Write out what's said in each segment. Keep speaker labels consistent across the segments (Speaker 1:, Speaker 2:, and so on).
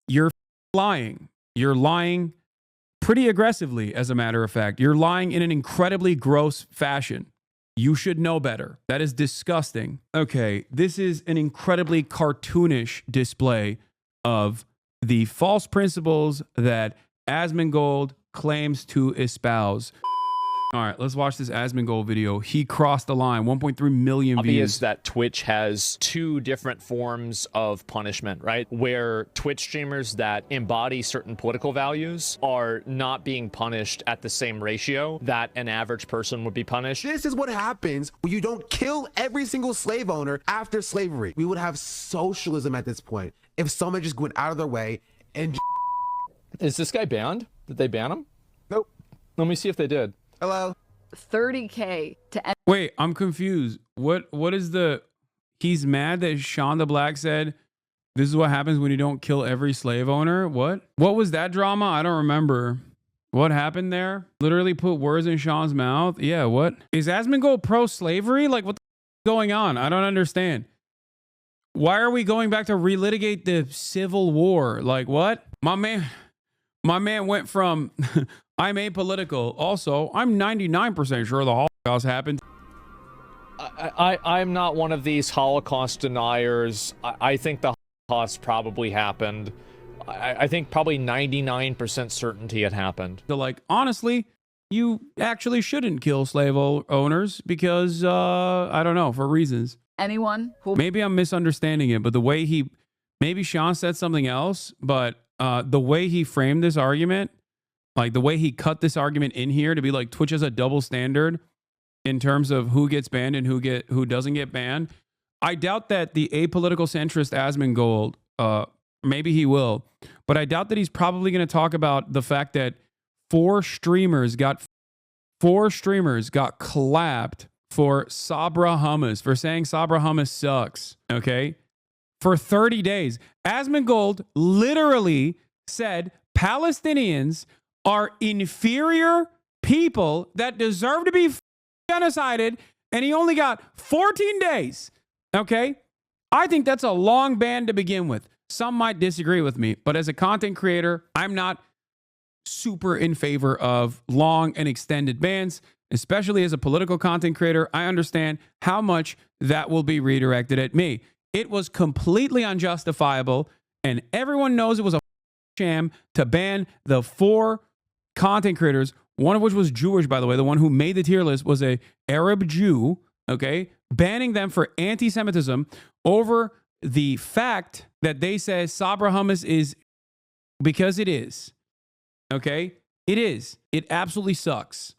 Speaker 1: you're lying. You're lying pretty aggressively, as a matter of fact. You're lying in an incredibly gross fashion. You should know better. That is disgusting. Okay, this is an incredibly cartoonish display of the false principles that Asmongold claims to espouse. All right, let's watch this Asmongold video. He crossed the line, 1.3 million views.
Speaker 2: Obvious that Twitch has two different forms of punishment, right? Where Twitch streamers that embody certain political values are not being punished at the same ratio that an average person would be punished.
Speaker 3: This is what happens when you don't kill every single slave owner after slavery. We would have socialism at this point if someone just went out of their way and...
Speaker 2: Is this guy banned? Did they ban him?
Speaker 3: Nope.
Speaker 2: Let me see if they did.
Speaker 3: Hello?
Speaker 4: 30K to end.
Speaker 1: Wait, I'm confused. What is the... He's mad that Sean the Black said, this is what happens when you don't kill every slave owner? What was that drama? I don't remember. What happened there? Literally put words in Sean's mouth? Yeah, what? Is Asmongold pro-slavery? Like, what the f is going on? I don't understand. Why are we going back to relitigate the Civil War? Like, what? My man went from... I'm apolitical. Also, I'm 99% sure the Holocaust happened.
Speaker 2: I'm not one of these Holocaust deniers. I think the Holocaust probably happened. I think probably 99% certainty it happened.
Speaker 1: So, like, honestly, you actually shouldn't kill slave owners because, I don't know, for reasons.
Speaker 4: Anyone who...
Speaker 1: Maybe I'm misunderstanding it, but the way he... Maybe Sean said something else, but the way he framed this argument... Like the way he cut this argument in here to be like Twitch has a double standard in terms of who gets banned and who doesn't get banned. I doubt that the apolitical centrist Asmongold, maybe he will, but I doubt that he's probably going to talk about the fact that four streamers got clapped for Sabra hummus, for saying Sabra hummus sucks. Okay, for 30 days, Asmongold literally said Palestinians are inferior people that deserve to be genocided, and he only got 14 days. Okay? I think that's a long ban to begin with. Some might disagree with me, but as a content creator, I'm not super in favor of long and extended bans, especially as a political content creator. I understand how much that will be redirected at me. It was completely unjustifiable, and everyone knows it was a sham to ban the four content creators, one of which was Jewish, by the way. The one who made the tier list was a Arab Jew, okay? Banning them for anti-Semitism over the fact that they say Sabra hummus is because it is, okay? It is. It absolutely sucks.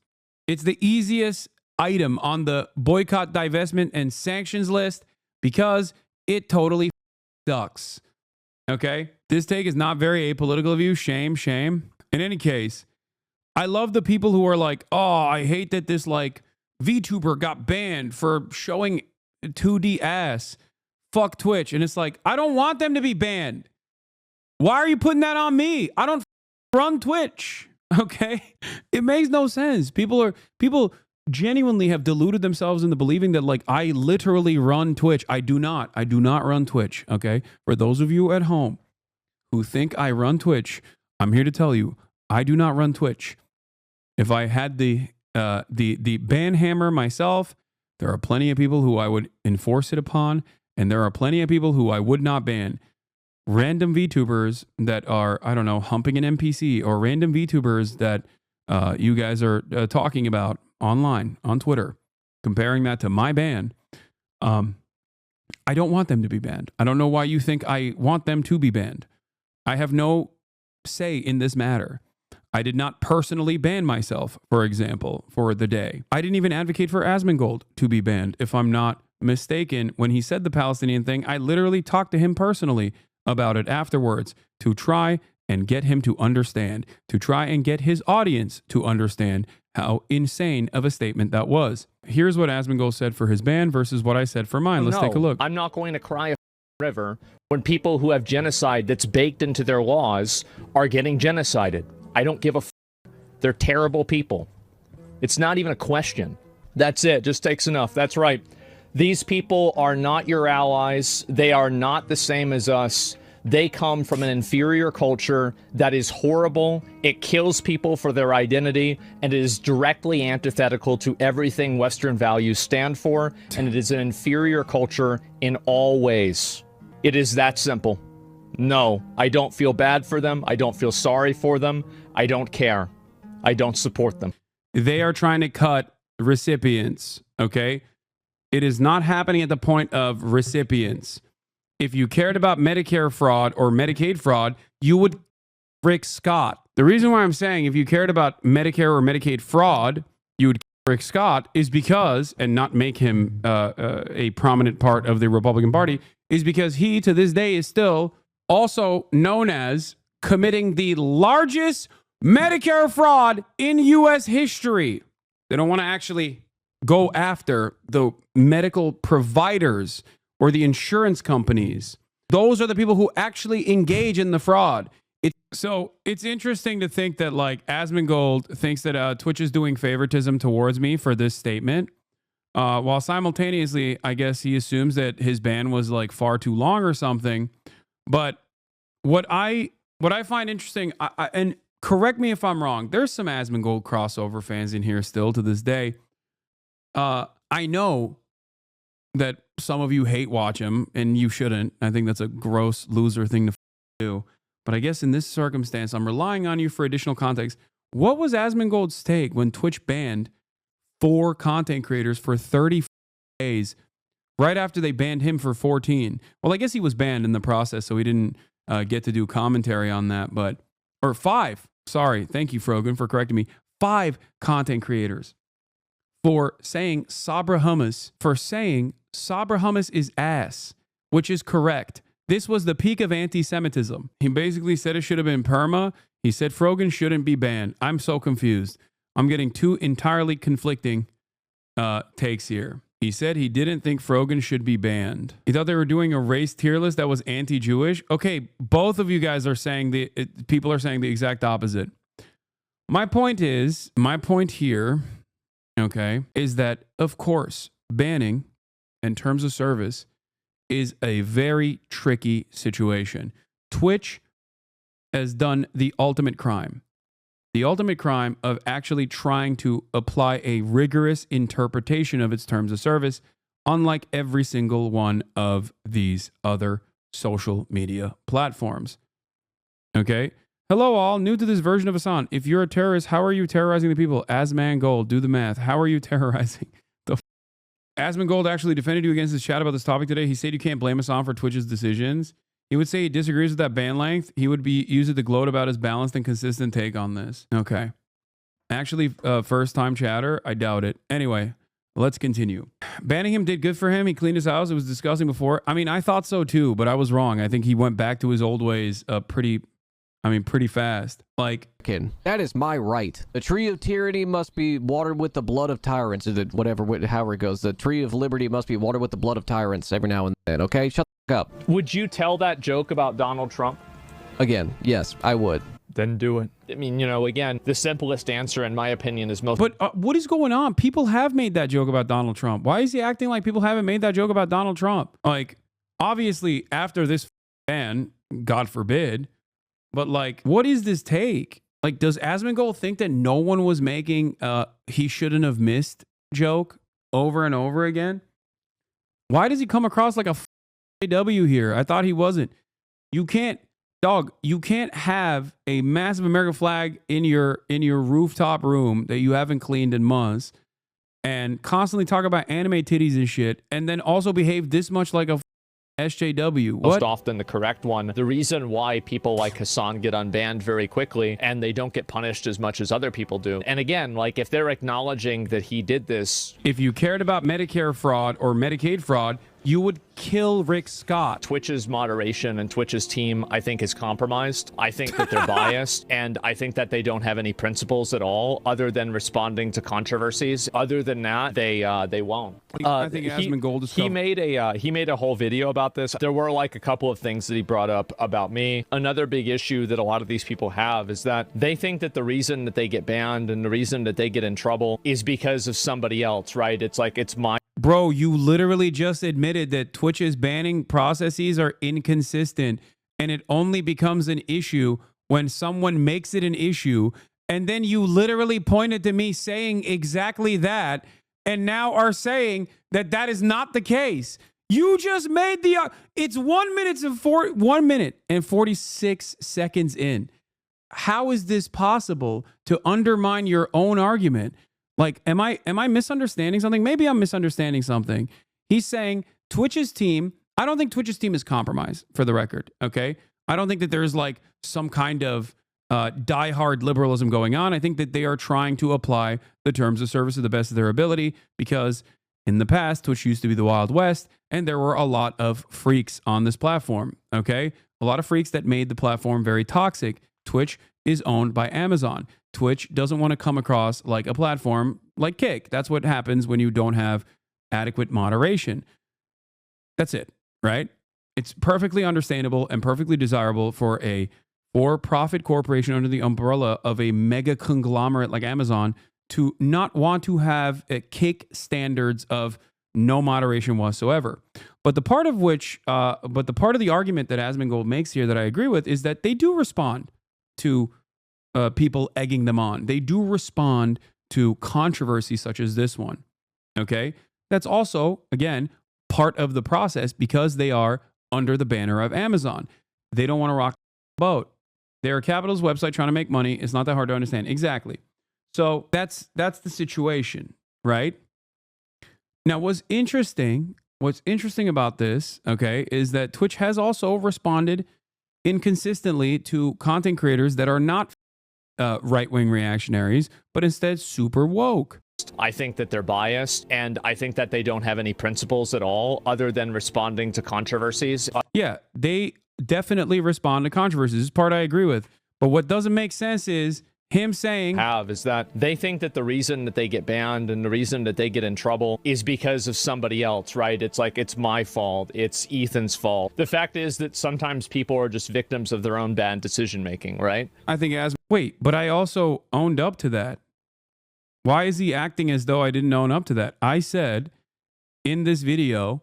Speaker 1: It's the easiest item on the boycott, divestment, and sanctions list because it totally sucks, okay? This take is not very apolitical of you. Shame, shame. In any case, I love the people who are like, oh, I hate that this like VTuber got banned for showing 2D ass. Fuck Twitch. And it's like, I don't want them to be banned. Why are you putting that on me? I don't run Twitch. Okay? It makes no sense. People genuinely have deluded themselves into believing that like I literally run Twitch. I do not run Twitch. Okay? For those of you at home who think I run Twitch, I'm here to tell you, I do not run Twitch. If I had the ban hammer myself, there are plenty of people who I would enforce it upon, and there are plenty of people who I would not ban. Random VTubers that are, I don't know, humping an NPC, or random VTubers that you guys are talking about online, on Twitter, comparing that to my ban, I don't want them to be banned. I don't know why you think I want them to be banned. I have no say in this matter. I did not personally ban myself, for example, for the day. I didn't even advocate for Asmongold to be banned. If I'm not mistaken, when he said the Palestinian thing, I literally talked to him personally about it afterwards to try and get him to understand, to try and get his audience to understand how insane of a statement that was. Here's what Asmongold said for his ban versus what I said for mine. Let's take a look.
Speaker 2: I'm not going to cry a river when people who have genocide that's baked into their laws are getting genocided. I don't give a f. They're terrible people. It's not even a question. That's it. Just takes enough. That's right. These people are not your allies. They are not the same as us. They come from an inferior culture that is horrible. It kills people for their identity, and it is directly antithetical to everything Western values stand for, and it is an inferior culture in all ways. It is that simple. No, I don't feel bad for them. I don't feel sorry for them. I don't care. I don't support them.
Speaker 1: They are trying to cut recipients, okay? It is not happening at the point of recipients. If you cared about Medicare fraud or Medicaid fraud, you would Rick Scott. The reason why I'm saying if you cared about Medicare or Medicaid fraud, you would Rick Scott is because, and not make him a prominent part of the Republican Party, is because he, to this day, is still also known as committing the largest Medicare fraud in U.S. history. They don't want to actually go after the medical providers or the insurance companies. Those are the people who actually engage in the fraud. So it's interesting to think that like Asmongold thinks that Twitch is doing favoritism towards me for this statement, while simultaneously, I guess he assumes that his ban was like far too long or something. But what I find interesting, and correct me if I'm wrong, there's some Asmongold crossover fans in here still to this day. I know that some of you hate watch him, and you shouldn't. I think that's a gross loser thing to do. But I guess in this circumstance, I'm relying on you for additional context. What was Asmongold's take when Twitch banned 4 content creators for 30 days right after they banned him for 14? Well, I guess he was banned in the process, so he didn't get to do commentary on that. Or 5. Sorry. Thank you, Frogan, for correcting me. 5 content creators for saying Sabra Hummus is ass, which is correct. This was the peak of anti-Semitism. He basically said it should have been perma. He said Frogan shouldn't be banned. I'm so confused. I'm getting 2 entirely conflicting takes here. He said he didn't think Frogan should be banned. He thought they were doing a race tier list that was anti-Jewish. Okay, both of you guys are saying people are saying the exact opposite. My point here, okay, is that of course banning and terms of service is a very tricky situation. Twitch has done the ultimate crime. The ultimate crime of actually trying to apply a rigorous interpretation of its terms of service, unlike every single one of these other social media platforms. Okay? Hello all, new to this version of Hasan. If you're a terrorist, how are you terrorizing the people? Asmongold, do the math. How are you terrorizing the Asmongold actually defended you against this chat about this topic today. He said you can't blame Hasan for Twitch's decisions. He would say he disagrees with that ban length. He would use it to gloat about his balanced and consistent take on this. Okay. Actually, first time chatter, I doubt it. Anyway, let's continue. Banning him did good for him. He cleaned his house. It was disgusting before. I mean, I thought so too, but I was wrong. I think he went back to his old ways pretty fast. Like,
Speaker 5: that is my right. The tree of tyranny must be watered with the blood of tyrants, or however it goes. The tree of liberty must be watered with the blood of tyrants every now and then, okay? Shut the fuck up.
Speaker 2: Would you tell that joke about Donald Trump?
Speaker 5: Again, yes, I would.
Speaker 2: Then do it. I mean, again, the simplest answer, in my opinion, is most...
Speaker 1: But what is going on? People have made that joke about Donald Trump. Why is he acting like people haven't made that joke about Donald Trump? Like, obviously, after this ban, God forbid... But like, what is this take? Like, does Asmongold think that no one was making he shouldn't have missed joke over and over again? Why does he come across like a AW here? I thought he wasn't. You can't have a massive American flag in your rooftop room that you haven't cleaned in months and constantly talk about anime titties and shit and then also behave this much like a SJW.
Speaker 2: Most often the correct one. The reason why people like Hasan get unbanned very quickly and they don't get punished as much as other people do. And again, like if they're acknowledging that he did this.
Speaker 1: If you cared about Medicare fraud or Medicaid fraud, you would kill Rick Scott.
Speaker 2: Twitch's moderation and Twitch's team, I think, is compromised. I think that they're biased, and I think that they don't have any principles at all other than responding to controversies. Other than that, they won't.
Speaker 1: I think Asmongold is...
Speaker 2: He made a whole video about this. There were like a couple of things that he brought up about me. Another big issue that a lot of these people have is that they think that the reason that they get banned and the reason that they get in trouble is because of somebody else, right? It's like, it's my...
Speaker 1: Bro, you literally just admitted that Twitch's banning processes are inconsistent. and it only becomes an issue when someone makes it an issue. And then you literally pointed to me saying exactly that, and now are saying that that is not the case. You just made the, it's 1 minute and 46 seconds in. How is this possible to undermine your own argument? Like, am I misunderstanding something? Maybe I'm misunderstanding something. He's saying Twitch's team, I don't think Twitch's team is compromised, for the record, okay? I don't think that there's like some kind of diehard liberalism going on. I think that they are trying to apply the terms of service to the best of their ability, because in the past, Twitch used to be the Wild West, and there were a lot of freaks on this platform, okay? A lot of freaks that made the platform very toxic. Twitch is owned by Amazon. Twitch doesn't want to come across like a platform like Kick. That's what happens when you don't have adequate moderation. That's it, right? It's perfectly understandable and perfectly desirable for a for-profit corporation under the umbrella of a mega conglomerate like Amazon to not want to have Kick standards of no moderation whatsoever. But the part of the argument that Asmongold makes here that I agree with is that they do respond to people egging them on. They do respond to controversy such as this one. Okay? That's also, again, part of the process because they are under the banner of Amazon. They don't want to rock the boat. They're a capitalist website trying to make money. It's not that hard to understand. Exactly. So that's the situation, right? Now, what's interesting about this, okay, is that Twitch has also responded inconsistently to content creators that are not right-wing reactionaries, but instead super woke.
Speaker 2: I think that they're biased, and I think that they don't have any principles at all other than responding to controversies.
Speaker 1: Yeah, they definitely respond to controversies. This part I agree with. But what doesn't make sense is him saying
Speaker 2: Is that they think that the reason that they get banned and the reason that they get in trouble is because of somebody else, right? It's like, it's my fault. It's Ethan's fault. The fact is that sometimes people are just victims of their own bad decision making, right?
Speaker 1: I think but I also owned up to that. Why is he acting as though I didn't own up to that? I said in this video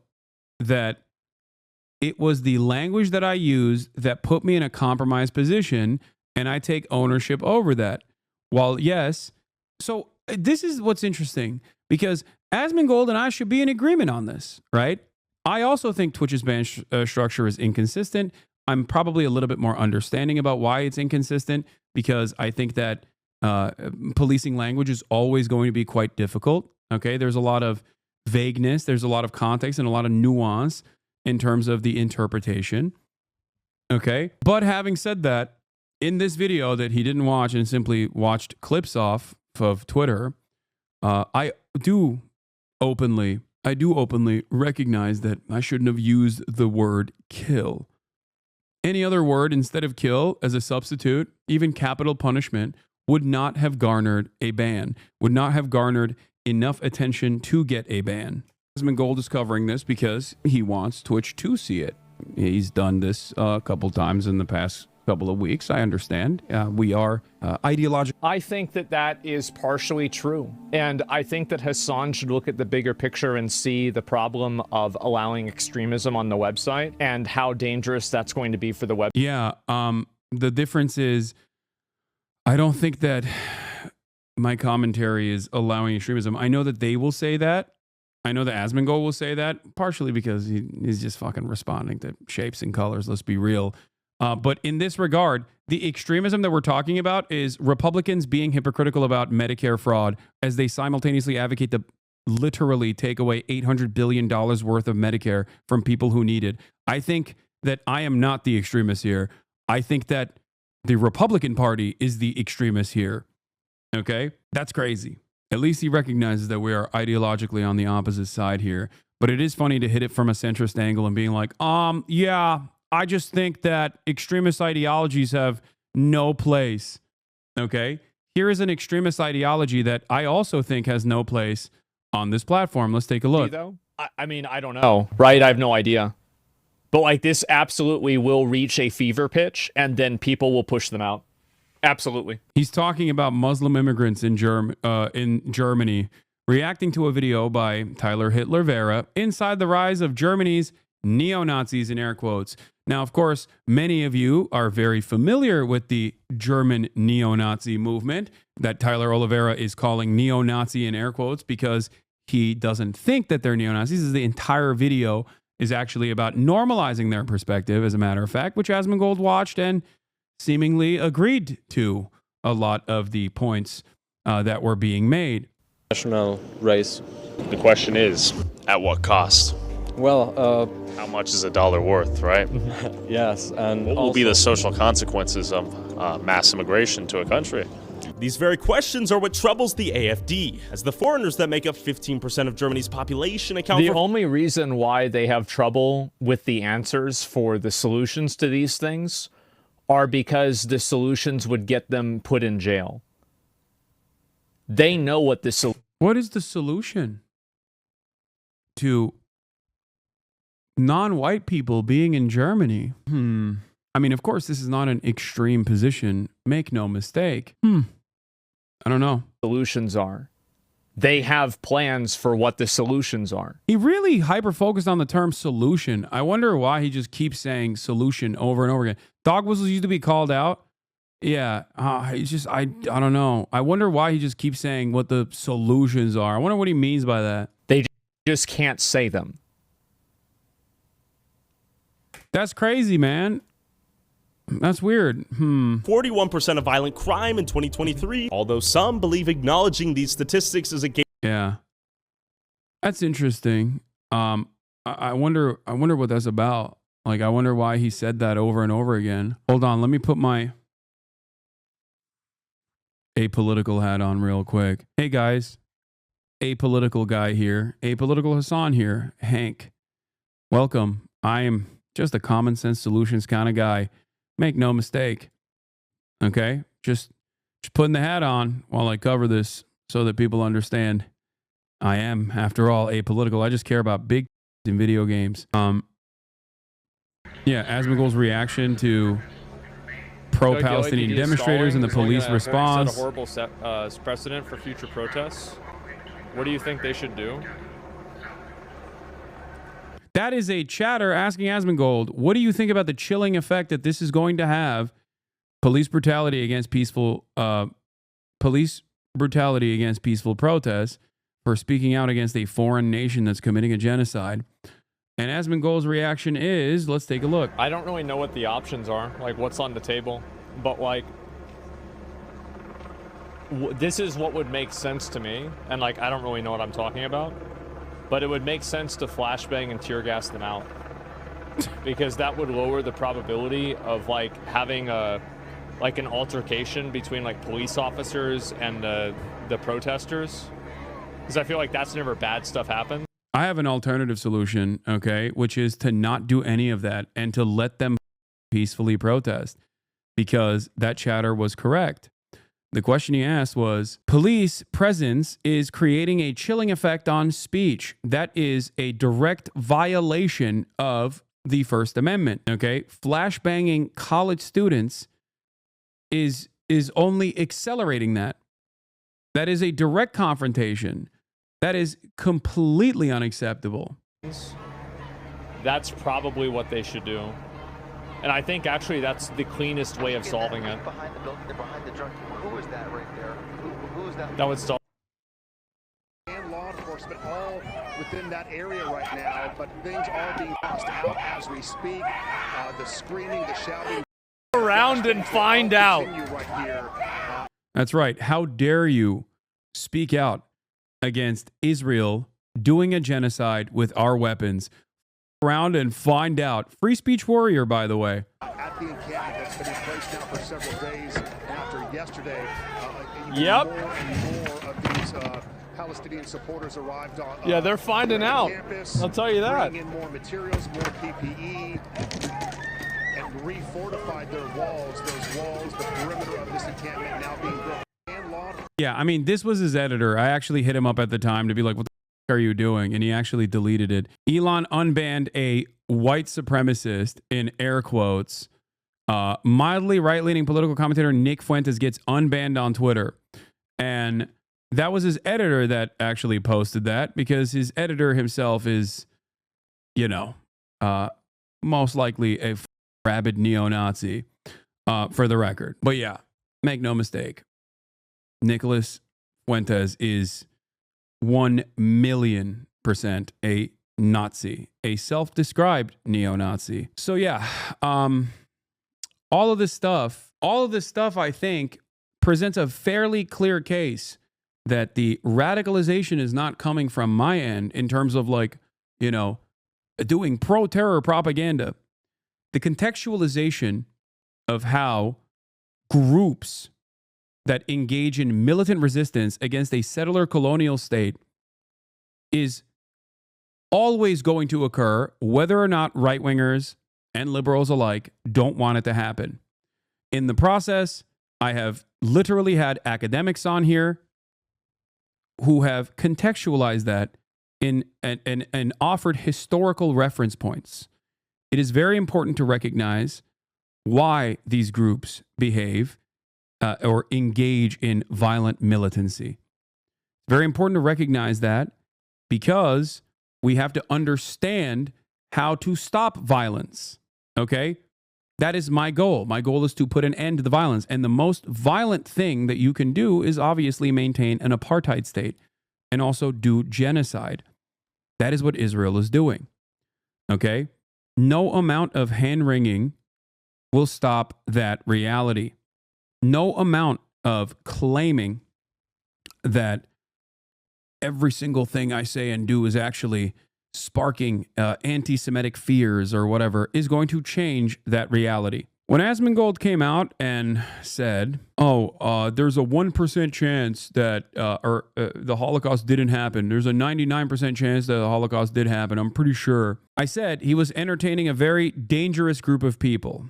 Speaker 1: that it was the language that I used that put me in a compromised position, and I take ownership over that. While yes, so this is what's interesting, because Asmongold and I should be in agreement on this, right? I also think Twitch's ban structure is inconsistent. I'm probably a little bit more understanding about why it's inconsistent, because I think that policing language is always going to be quite difficult. Okay, there's a lot of vagueness, there's a lot of context, and a lot of nuance in terms of the interpretation. Okay, but having said that, in this video that he didn't watch and simply watched clips off of Twitter, I do openly recognize that I shouldn't have used the word kill. Any other word instead of kill as a substitute, even capital punishment, would not have garnered a ban, would not have garnered enough attention to get a ban. Asmongold is covering this because he wants Twitch to see it. He's done this a couple times in the past couple of weeks. I understand. We are ideological.
Speaker 2: I think that that is partially true. And I think that Hasan should look at the bigger picture and see the problem of allowing extremism on the website and how dangerous that's going to be for the web.
Speaker 1: Yeah. The difference is, I don't think that my commentary is allowing extremism. I know that they will say that. I know that Asmongold will say that, partially because he's just fucking responding to shapes and colors. Let's be real. But in this regard, the extremism that we're talking about is Republicans being hypocritical about Medicare fraud as they simultaneously advocate to literally take away $800 billion worth of Medicare from people who need it. I think that I am not the extremist here. I think that the Republican Party is the extremist here. Okay? That's crazy. At least he recognizes that we are ideologically on the opposite side here. But it is funny to hit it from a centrist angle and being like, yeah, I just think that extremist ideologies have no place. Okay? Here is an extremist ideology that I also think has no place on this platform. Let's take a look.
Speaker 2: I mean, I don't know, right? I have no idea. But like, this absolutely will reach a fever pitch and then people will push them out. Absolutely.
Speaker 1: He's talking about Muslim immigrants in Germany, reacting to a video by Tyler Hitler Vera inside the rise of Germany's neo-Nazis in air quotes. Now, of course, many of you are very familiar with the German neo-Nazi movement that Tyler Oliveira is calling neo-Nazi in air quotes because he doesn't think that they're neo-Nazis. The entire video is actually about normalizing their perspective, as a matter of fact, which Asmongold watched and seemingly agreed to a lot of the points that were being made.
Speaker 6: National race.
Speaker 7: The question is, at what cost?
Speaker 6: Well,
Speaker 7: How much is a dollar worth, right?
Speaker 6: yes, and
Speaker 7: What will be the social consequences of mass immigration to a country?
Speaker 8: These very questions are what troubles the AfD, as the foreigners that make up 15% of Germany's population account
Speaker 2: The
Speaker 8: for
Speaker 2: only reason why they have trouble with the answers for the solutions to these things are because the solutions would get them put in jail. They know what the
Speaker 1: What is the solution to non-white people being in Germany? I mean, of course, this is not an extreme position. Make no mistake. I don't know.
Speaker 2: solutions are. They have plans for what the solutions are.
Speaker 1: He really hyper-focused on the term solution. I wonder why he just keeps saying solution over and over again. Dog whistles used to be called out. Yeah, it's just, I don't know. I wonder why he just keeps saying what the solutions are. I wonder what he means by that.
Speaker 2: They just can't say them.
Speaker 1: That's crazy, man. That's weird.
Speaker 8: 41% of violent crime in 2023, although some believe acknowledging these statistics is a game.
Speaker 1: Yeah. That's interesting. I wonder what that's about. Like, I wonder why he said that over and over again. Hold on, let me put my apolitical hat on real quick. Hey guys, apolitical guy here. Apolitical Hasan here. Hank. Welcome. I am just a common sense solutions kind of guy. Make no mistake. Okay? Just putting the hat on while I cover this so that people understand I am, after all, apolitical. I just care about big in video games. Yeah, Asmongold's reaction to pro-Palestinian demonstrators and the police response.
Speaker 9: Set a horrible precedent for future protests. What do you think they should do?
Speaker 1: That is a chatter asking Asmongold, what do you think about the chilling effect that this is going to have? Police brutality against peaceful protests for speaking out against a foreign nation that's committing a genocide. And Asmongold's reaction is, let's take a look.
Speaker 9: I don't really know what the options are, like what's on the table, but like this is what would make sense to me, and like I don't really know what I'm talking about, but it would make sense to flashbang and tear gas them out because that would lower the probability of like having an altercation between like police officers and the protesters, because I feel like that's whenever bad stuff happens.
Speaker 1: I have an alternative solution, okay, which is to not do any of that and to let them peacefully protest, because that chatter was correct. The question he asked was, police presence is creating a chilling effect on speech. That is a direct violation of the First Amendment, okay? Flashbanging college students is only accelerating that. That is a direct confrontation. That is completely unacceptable.
Speaker 9: That's probably what they should do. And I think actually that's the cleanest way of solving it.
Speaker 10: Who is that right there? Who is that?
Speaker 9: That would solve.
Speaker 11: And law enforcement all within that area right now, but things are being tossed out as we speak. The screaming, the shouting.
Speaker 9: Around and find out.
Speaker 11: Right here.
Speaker 1: That's right. How dare you speak out against Israel doing a genocide with our weapons? Around and find out. Free speech warrior, by the way.
Speaker 11: At the encampment that's been in place now for several days after yesterday.
Speaker 9: Yep.
Speaker 11: More and more of these Palestinian supporters arrived on.
Speaker 9: Yeah, they're finding out.
Speaker 11: Campus,
Speaker 9: I'll tell you that.
Speaker 11: Bringing in more materials, more PPE, and refortified their walls. Those walls, the perimeter of this encampment now being built.
Speaker 1: Yeah, I mean, this was his editor. I actually hit him up at the time to be like, what the f are you doing? And he actually deleted it. Elon unbanned a white supremacist, in air quotes. Mildly right-leaning political commentator Nick Fuentes gets unbanned on Twitter. And that was his editor that actually posted that, because his editor himself is, most likely a rabid neo-Nazi, for the record. But yeah, make no mistake, Nicholas Fuentes is 1,000,000% a Nazi, a self-described neo-Nazi. So yeah, all of this stuff, I think, presents a fairly clear case that the radicalization is not coming from my end in terms of, like, you know, doing pro-terror propaganda. The contextualization of how groups that engage in militant resistance against a settler colonial state is always going to occur, whether or not right-wingers and liberals alike don't want it to happen. In the process, I have literally had academics on here who have contextualized that and offered historical reference points. It is very important to recognize why these groups behave or engage in violent militancy. Very important to recognize that, because we have to understand how to stop violence. Okay? That is my goal. My goal is to put an end to the violence. And the most violent thing that you can do is obviously maintain an apartheid state and also do genocide. That is what Israel is doing. Okay? No amount of hand-wringing will stop that reality. No amount of claiming that every single thing I say and do is actually sparking anti-Semitic fears or whatever is going to change that reality. When Asmongold came out and said, there's a 1% chance that the Holocaust didn't happen. There's a 99% chance that the Holocaust did happen. I'm pretty sure. I said he was entertaining a very dangerous group of people.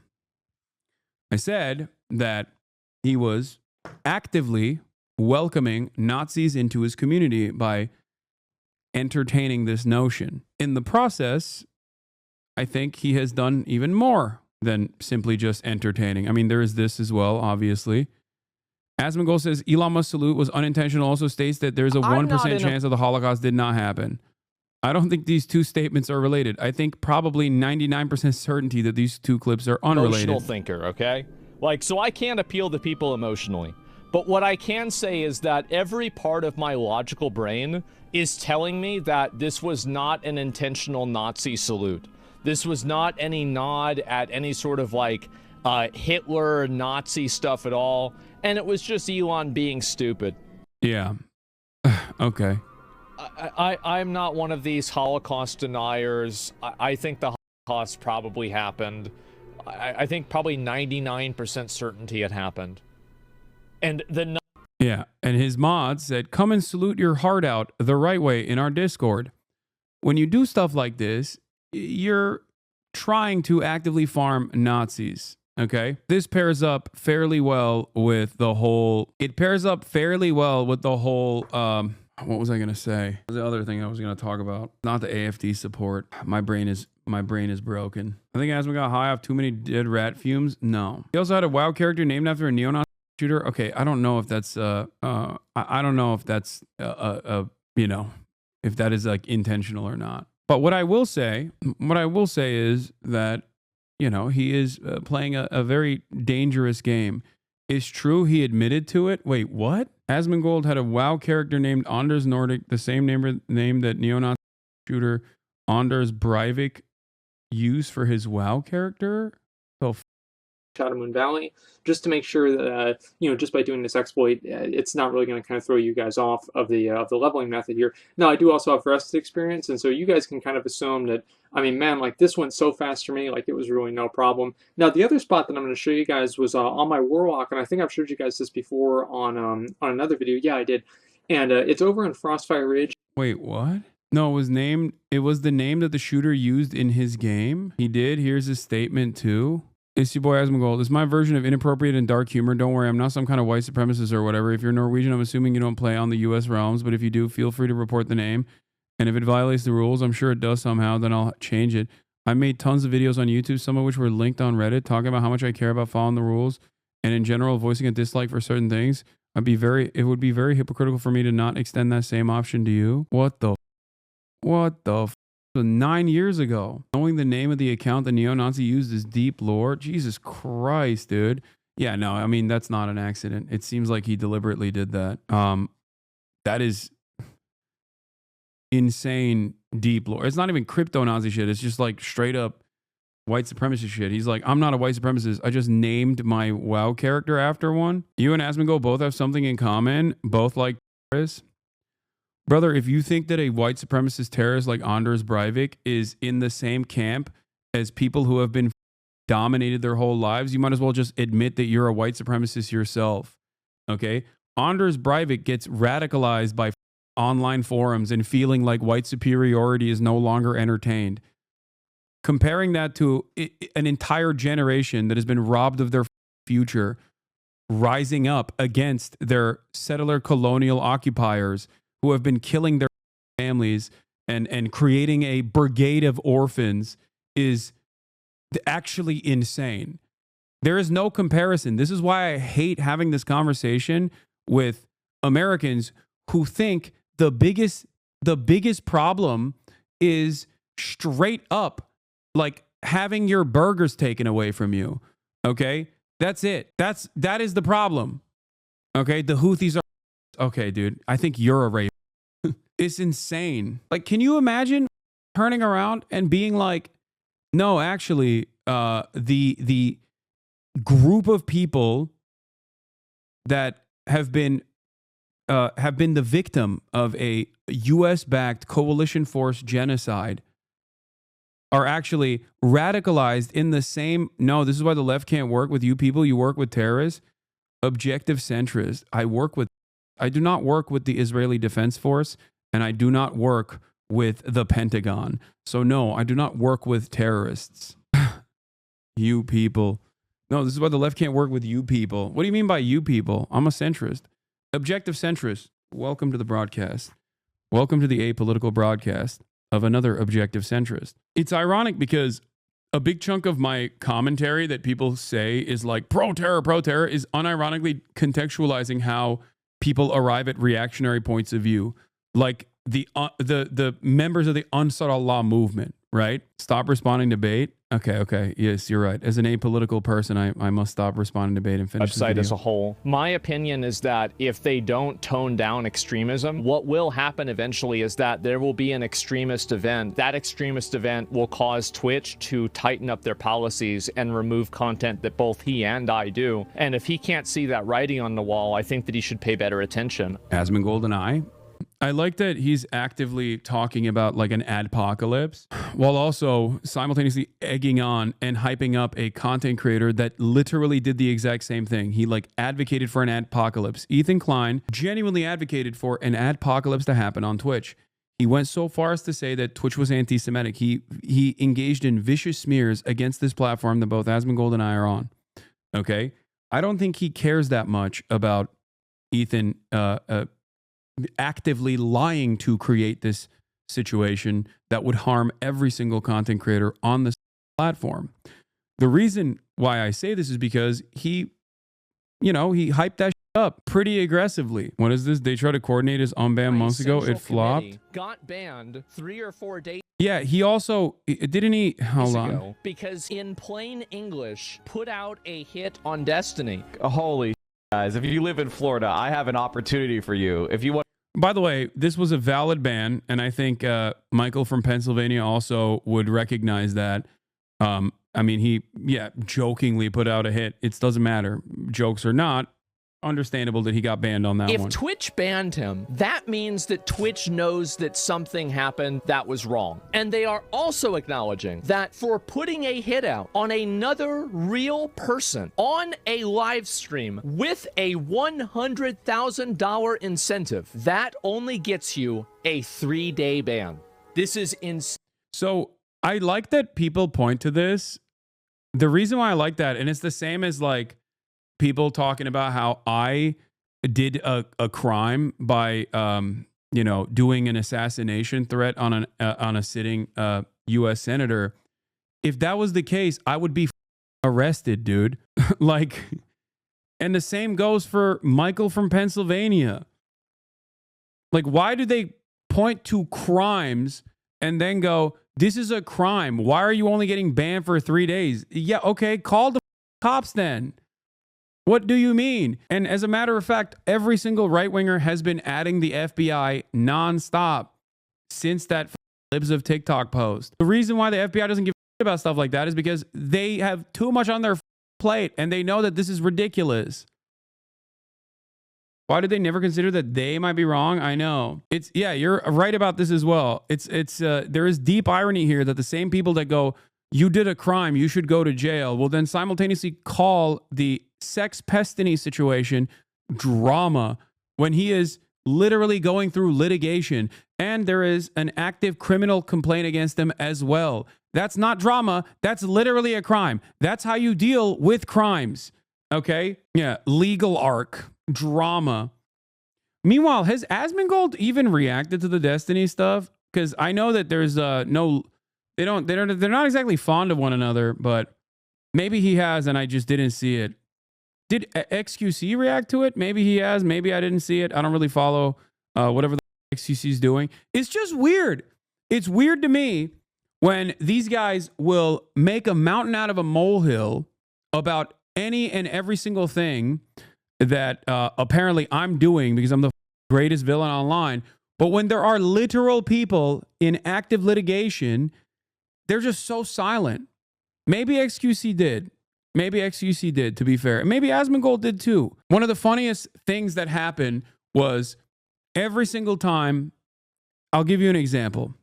Speaker 1: I said that he was actively welcoming Nazis into his community by entertaining this notion. In the process, I think he has done even more than simply just entertaining. I mean, there is this as well, obviously. Asmongold says Elon Musk's salute was unintentional, also states that there's a 1% chance that the Holocaust did not happen. I don't think these two statements are related. I think probably 99% certainty that these two clips are unrelated.
Speaker 2: Emotional thinker, okay? Like, so I can't appeal to people emotionally. But what I can say is that every part of my logical brain is telling me that this was not an intentional Nazi salute. This was not any nod at any sort of like Hitler Nazi stuff at all. And it was just Elon being stupid.
Speaker 1: Yeah. Okay.
Speaker 2: I'm not one of these Holocaust deniers. I think the Holocaust probably happened. I think probably 99% certainty it happened. And the
Speaker 1: yeah, and his mod said, come and salute your heart out the right way in our Discord. When you do stuff like this, you're trying to actively farm Nazis, okay? This pairs up fairly well with the whole, what was I going to say? The other thing I was going to talk about, not the AFD support. My brain is broken. I think Asma got high off too many dead rat fumes. No. He also had a WoW character named after a neo-Nazi shooter. Okay, I don't know if that's I don't know if that's you know, if that is like intentional or not. But what I will say is that, you know, he is playing a very dangerous game. It's true he admitted to it. Wait, what? Asmongold had a WoW character named Anders Nordic, the same name that neo-Nazi shooter Anders Breivik used for his WoW character? So
Speaker 12: Shadow Moon Valley, just to make sure that, you know, just by doing this exploit, it's not really going to kind of throw you guys off of the leveling method here. Now, I do also have rest experience, and so you guys can kind of assume that, I mean, man, like, this went so fast for me, like, it was really no problem. Now, the other spot that I'm going to show you guys was on my Warlock, and I think I've showed you guys this before on another video. Yeah, I did. And it's over in Frostfire Ridge.
Speaker 1: Wait, what? No, it was the name that the shooter used in his game. He did. Here's his statement, too. It's your boy Asmongold. It's my version of inappropriate and dark humor. Don't worry, I'm not some kind of white supremacist or whatever. If you're Norwegian, I'm assuming you don't play on the U.S. realms, but if you do, feel free to report the name. And if it violates the rules, I'm sure it does somehow, then I'll change it. I made tons of videos on YouTube, some of which were linked on Reddit, talking about how much I care about following the rules and in general voicing a dislike for certain things. It would be very hypocritical for me to not extend that same option to you. What the 9 years ago. Knowing the name of the account the neo-Nazi used is deep lore. Jesus Christ, dude. Yeah, no, I mean, that's not an accident. It seems like he deliberately did that. That is insane deep lore. It's not even crypto-Nazi shit. It's just like straight up white supremacist shit. He's like, I'm not a white supremacist. I just named my WoW character after one. You and Asmongold both have something in common. Both like terrorists. Brother, if you think that a white supremacist terrorist like Anders Breivik is in the same camp as people who have been dominated their whole lives, you might as well just admit that you're a white supremacist yourself. Okay? Anders Breivik gets radicalized by online forums and feeling like white superiority is no longer entertained. Comparing that to an entire generation that has been robbed of their future, rising up against their settler colonial occupiers who have been killing their families and creating a brigade of orphans is actually insane. There is no comparison. This is why I hate having this conversation with Americans who think the biggest problem is straight up like having your burgers taken away from you. Okay? That's it. That is the problem. Okay? The Houthis are okay, dude. I think you're a rapist. It's insane. Like, can you imagine turning around and being like, no, actually, the group of people that have been the victim of a U.S.-backed coalition force genocide are actually radicalized in the same, no, this is why the left can't work with you people, you work with terrorists, objective centrist. I do not work with the Israeli Defense Force, and I do not work with the Pentagon. So no, I do not work with terrorists. You people. No, this is why the left can't work with you people. What do you mean by you people? I'm a centrist. Objective centrist. Welcome to the broadcast. Welcome to the apolitical broadcast of another objective centrist. It's ironic because a big chunk of my commentary that people say is like pro-terror is unironically contextualizing how people arrive at reactionary points of view. Like the members of the Ansar Allah movement, right? Stop responding to bait. Okay. Yes, you're right. As an apolitical person, I must stop responding to bait and finish the
Speaker 2: website
Speaker 1: video.
Speaker 2: as a whole. My opinion is that if they don't tone down extremism, what will happen eventually is that there will be an extremist event. That extremist event will cause Twitch to tighten up their policies and remove content that both he and I do. And if he can't see that writing on the wall, I think that he should pay better attention.
Speaker 1: Asmongold and I like that he's actively talking about like an adpocalypse while also simultaneously egging on and hyping up a content creator that literally did the exact same thing. He like advocated for an adpocalypse. Ethan Klein genuinely advocated for an adpocalypse to happen on Twitch. He went so far as to say that Twitch was anti-Semitic. He engaged in vicious smears against this platform that both Asmongold and I are on. Okay? I don't think he cares that much about Ethan actively lying to create this situation that would harm every single content creator on this platform. The reason why I say this is because he hyped that shit up pretty aggressively. What is this? They tried to coordinate his unban months ago. It flopped.
Speaker 2: Got banned 3 or 4 days.
Speaker 1: Yeah, he also didn't he? Hold on.
Speaker 2: Because in plain English, put out a hit on Destiny.
Speaker 5: Holy guys, if you live in Florida, I have an opportunity for you. If you want.
Speaker 1: By the way, this was a valid ban, and I think Michael from Pennsylvania also would recognize that. I mean, he jokingly put out a hit. It doesn't matter, jokes or not. Understandable that he got banned on that one.
Speaker 2: If Twitch banned him, that means that Twitch knows that something happened that was wrong. And they are also acknowledging that for putting a hit out on another real person on a live stream with a $100,000 incentive, that only gets you a 3-day ban. This is insane.
Speaker 1: So I like that people point to this. The reason why I like that, and it's the same as like people talking about how I did a crime by, doing an assassination threat on a sitting U.S. senator. If that was the case, I would be arrested, dude. Like, and the same goes for Michael from Pennsylvania. Like, why do they point to crimes and then go, this is a crime. Why are you only getting banned for 3 days? Yeah, okay, call the cops then. What do you mean? And as a matter of fact, every single right-winger has been adding the FBI nonstop since that libs of TikTok post. The reason why the FBI doesn't give a about stuff like that is because they have too much on their plate and they know that this is ridiculous. Why did they never consider that they might be wrong? I know. It's, yeah, you're right about this as well. There is deep irony here that the same people that go, you did a crime, you should go to jail, will then simultaneously call the sex pestiny situation drama when he is literally going through litigation and there is an active criminal complaint against him as well. That's not drama. That's literally a crime. That's how you deal with crimes. Okay? Yeah, legal arc. Drama. Meanwhile, has Asmongold even reacted to the Destiny stuff? Because I know that there's they're not exactly fond of one another, but maybe he has and I just didn't see it. Did XQC react to it? Maybe he has. Maybe I didn't see it. I don't really follow whatever the XQC is doing. It's just weird. It's weird to me when these guys will make a mountain out of a molehill about any and every single thing that apparently I'm doing because I'm the greatest villain online. But when there are literal people in active litigation, they're just so silent. Maybe XQC did. Maybe XQC did, to be fair. Maybe Asmongold did too. One of the funniest things that happened was every single time, I'll give you an example.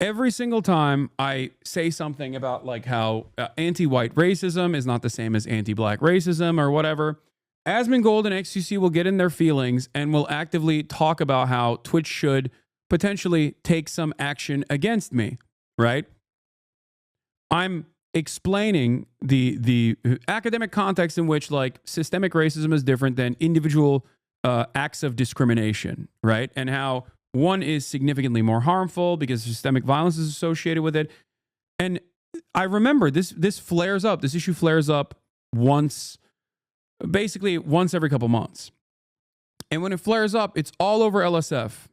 Speaker 1: Every single time I say something about like how anti-white racism is not the same as anti-black racism or whatever, Asmongold and XQC will get in their feelings and will actively talk about how Twitch should potentially take some action against me, right? I'm explaining the academic context in which like systemic racism is different than individual acts of discrimination, right? And how one is significantly more harmful because systemic violence is associated with it. And I remember this flares up, this issue flares up basically once every couple months. And when it flares up, it's all over LSF.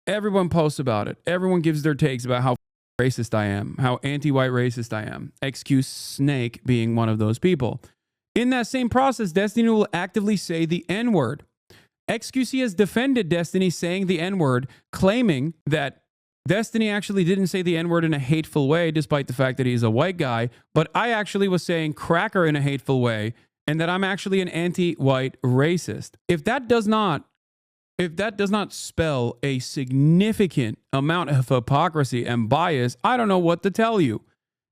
Speaker 1: Everyone posts about it. Everyone gives their takes about how racist I am, how anti-white racist I am. XQ Snake being one of those people. In that same process, Destiny will actively say the N-word. XQC has defended Destiny saying the N-word, claiming that Destiny actually didn't say the N-word in a hateful way, despite the fact that he's a white guy, but I actually was saying cracker in a hateful way, and that I'm actually an anti-white racist. If that does not spell a significant amount of hypocrisy and bias, I don't know what to tell you.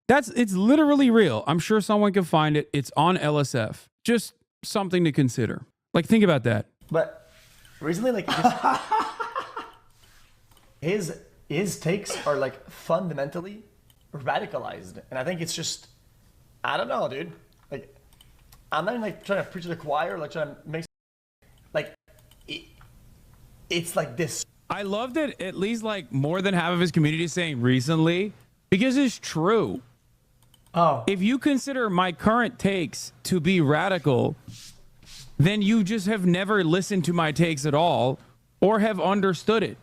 Speaker 1: It's literally real. I'm sure someone can find it. It's on LSF. Just something to consider. Like, think about that.
Speaker 13: But recently, like, his takes are like fundamentally radicalized, and I think it's just, I don't know, dude. Like, I'm not even like trying to preach to the choir, like trying to make like it's like this.
Speaker 1: I love that at least like more than half of his community is saying recently, because it's true.
Speaker 13: Oh,
Speaker 1: if you consider my current takes to be radical, then you just have never listened to my takes at all or have understood it.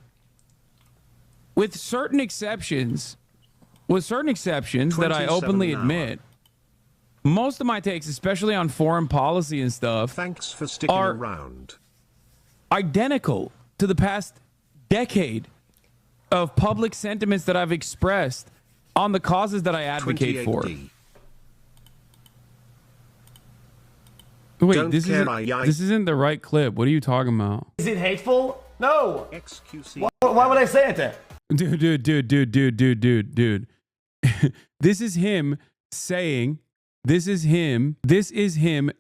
Speaker 1: With certain exceptions that I openly admit, most of my takes, especially on foreign policy and stuff,
Speaker 14: are
Speaker 1: around, identical to the past decade of public sentiments that I've expressed on the causes that I advocate for. Wait, this isn't the right clip. What are you talking about?
Speaker 13: Is it hateful? No. Why would I say it then?
Speaker 1: Dude. This is him saying, this is him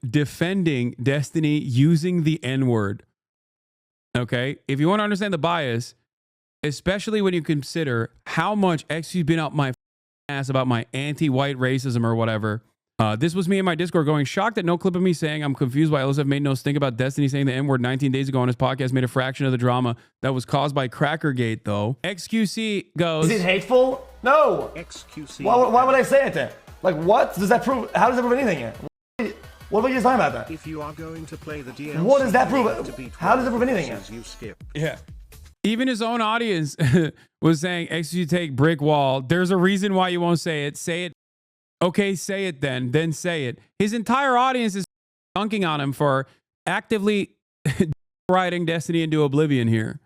Speaker 1: defending Destiny using the N-word. Okay? If you want to understand the bias, especially when you consider how much XQ's been up my ass about my anti-white racism or whatever. This was me in my Discord going, shocked that no clip of me saying I'm confused why LSF made no stink about Destiny saying the N-word 19 days ago on his podcast made a fraction of the drama that was caused by Crackergate, though. XQC goes...
Speaker 13: Is it hateful? No.
Speaker 14: XQC.
Speaker 13: Why would I say it then? Like, what does that prove? How does that prove anything yet? What were you talking about that?
Speaker 14: If you are going to play the DLC,
Speaker 13: what does that prove? How does that prove anything yet?
Speaker 1: Yeah. Even his own audience was saying, "XQC take brick wall." There's a reason why you won't say it. Say it. Okay, say it then. Then say it. His entire audience is dunking on him for actively riding Destiny into oblivion here.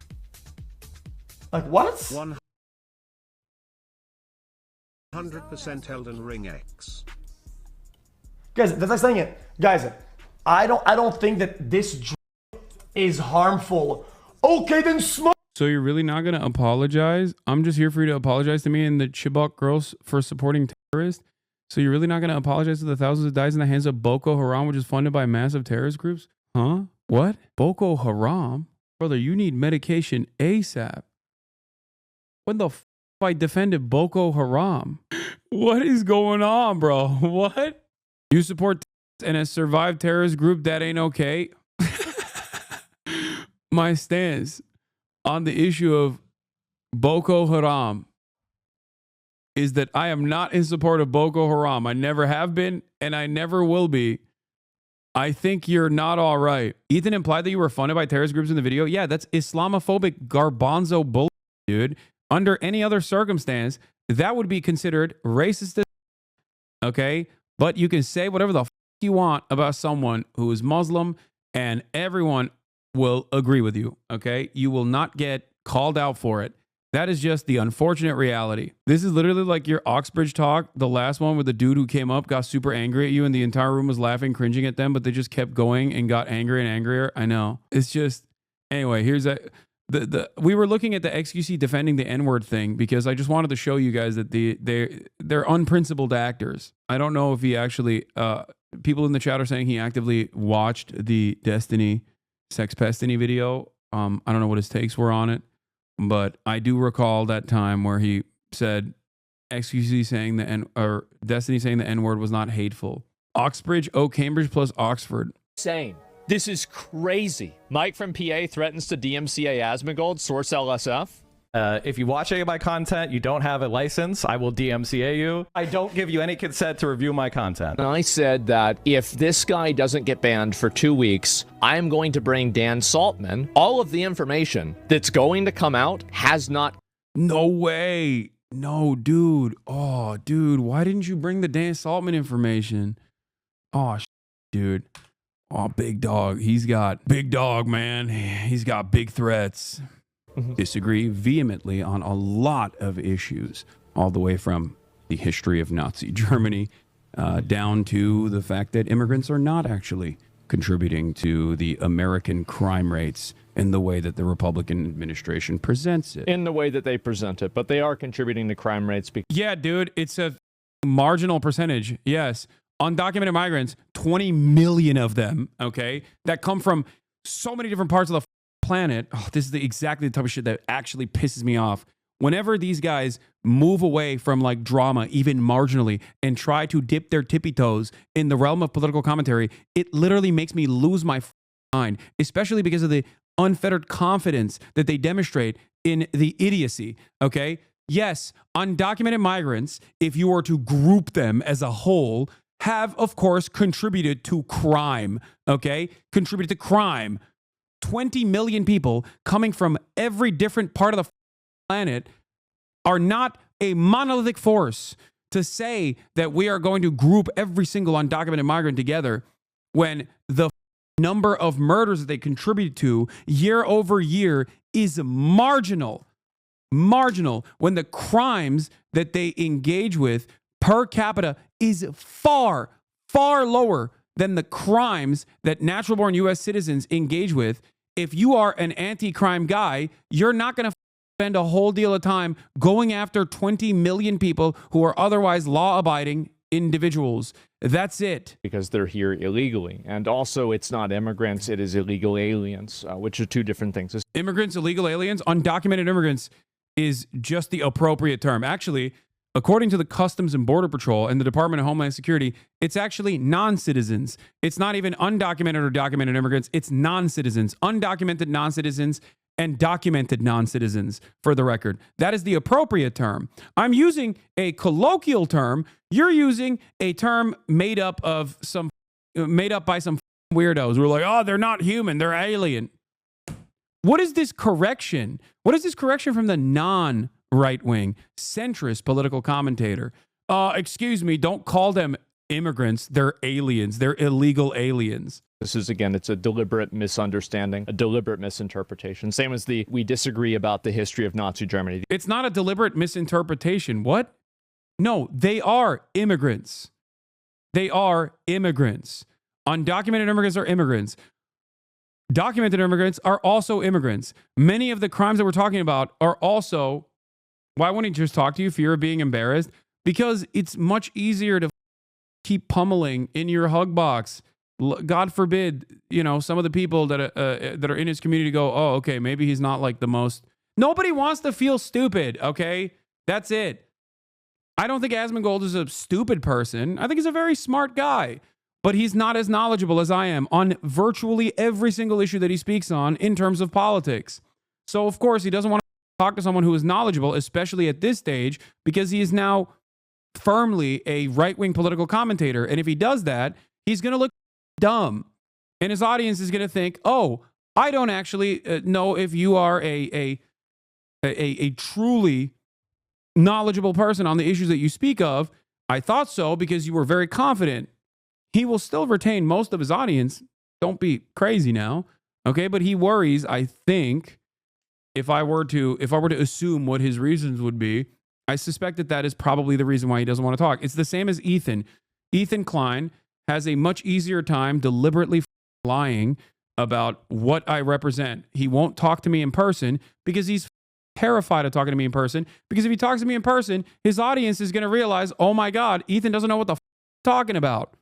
Speaker 13: Like what?
Speaker 14: 100% Elden Ring X.
Speaker 13: Guys, that's like saying it. Guys, I don't think that this is harmful. Okay, then smoke.
Speaker 1: So you're really not going to apologize? I'm just here for you to apologize to me and the Chibok girls for supporting terrorists. So you're really not going to apologize to the thousands that dies in the hands of Boko Haram, which is funded by massive terrorist groups? Huh? What? Boko Haram? Brother, you need medication ASAP. When the I defended Boko Haram? What is going on, bro? What? You support and a survived terrorist group? That ain't okay. My stance on the issue of Boko Haram is that I am not in support of Boko Haram. I never have been, and I never will be. I think you're not all right. Ethan implied that you were funded by terrorist groups in the video. Yeah, that's Islamophobic garbanzo bullshit, dude. Under any other circumstance, that would be considered racist. Okay? But you can say whatever the you want about someone who is Muslim, and everyone will agree with you. Okay? You will not get called out for it. That is just the unfortunate reality. This is literally like your Oxbridge talk, the last one where the dude who came up got super angry at you and the entire room was laughing, cringing at them, but they just kept going and got angrier and angrier. I know. It's just, anyway, here's that. We were looking at the XQC defending the N-word thing because I just wanted to show you guys that they're unprincipled actors. I don't know if he actually, people in the chat are saying he actively watched the Destiny Sex Pestiny video. I don't know what his takes were on it. But I do recall that time where he said XQC saying or Destiny saying the N-word was not hateful. Oxbridge, Cambridge plus Oxford.
Speaker 2: Insane. This is crazy. Mike from PA threatens to DMCA Asmongold, source LSF.
Speaker 15: If you watch any of my content, you don't have a license, I will DMCA you. I don't give you any consent to review my content.
Speaker 2: And I said that if this guy doesn't get banned for 2 weeks, I'm going to bring Dan Saltman. All of the information that's going to come out has not.
Speaker 1: No way. No, dude. Oh, dude. Why didn't you bring the Dan Saltman information? Oh, dude. Oh, big dog. He's got big dog, man. He's got big threats. Disagree vehemently on a lot of issues, all the way from the history of Nazi Germany down to the fact that immigrants are not actually contributing to the American crime rates in the way that the Republican administration presents it.
Speaker 9: In the way that they present it, but they are contributing to crime rates.
Speaker 1: Yeah, dude, it's a marginal percentage. Yes. Undocumented migrants, 20 million of them, okay, that come from so many different parts of the planet. Oh, this is exactly the type of shit that actually pisses me off. Whenever these guys move away from like drama, even marginally, and try to dip their tippy toes in the realm of political commentary, it literally makes me lose my mind, especially because of the unfettered confidence that they demonstrate in the idiocy. Okay. Yes, undocumented migrants, if you were to group them as a whole, have, of course, contributed to crime. Okay. Contributed to crime. 20 million people coming from every different part of the planet are not a monolithic force to say that we are going to group every single undocumented migrant together when the number of murders that they contribute to year over year is marginal. Marginal when the crimes that they engage with per capita is far, far lower than the crimes that natural-born U.S. citizens engage with. If you are an anti-crime guy, you're not going to spend a whole deal of time going after 20 million people who are otherwise law-abiding individuals. That's it.
Speaker 9: Because they're here illegally. And also, it's not immigrants, it is illegal aliens, which are two different things.
Speaker 1: Immigrants, illegal aliens, undocumented immigrants is just the appropriate term. Actually, according to the Customs and Border Patrol and the Department of Homeland Security, it's actually non-citizens. It's not even undocumented or documented immigrants. It's non-citizens, undocumented non-citizens, and documented non-citizens, for the record. That is the appropriate term. I'm using a colloquial term. You're using a term made up by some weirdos who are like, oh, they're not human, they're alien. What is this correction? What is this correction from the non-right-wing, centrist political commentator? Excuse me, don't call them immigrants. They're aliens. They're illegal aliens.
Speaker 2: This is, again, it's a deliberate misunderstanding, a deliberate misinterpretation. Same as we disagree about the history of Nazi Germany.
Speaker 1: It's not a deliberate misinterpretation. What? No, they are immigrants. They are immigrants. Undocumented immigrants are immigrants. Documented immigrants are also immigrants. Many of the crimes that we're talking about are also, why wouldn't he just talk to you? Fear of being embarrassed? Because it's much easier to keep pummeling in your hug box. God forbid, you know, some of the people that are in his community go, oh, okay, maybe he's not like the most. Nobody wants to feel stupid, okay? That's it. I don't think Asmongold is a stupid person. I think he's a very smart guy, but he's not as knowledgeable as I am on virtually every single issue that he speaks on in terms of politics. So, of course, he doesn't want to talk to someone who is knowledgeable, especially at this stage, because he is now firmly a right-wing political commentator. And if he does that, he's going to look dumb. And his audience is going to think, oh, I don't actually know if you are a truly knowledgeable person on the issues that you speak of. I thought so because you were very confident. He will still retain most of his audience. Don't be crazy now. Okay, but he worries, I think, if I were to assume what his reasons would be, I suspect that is probably the reason why he doesn't want to talk. It's the same as Ethan. Ethan Klein has a much easier time deliberately lying about what I represent. He won't talk to me in person because he's terrified of talking to me in person, because if he talks to me in person, his audience is going to realize, oh my God, Ethan doesn't know what the talking about.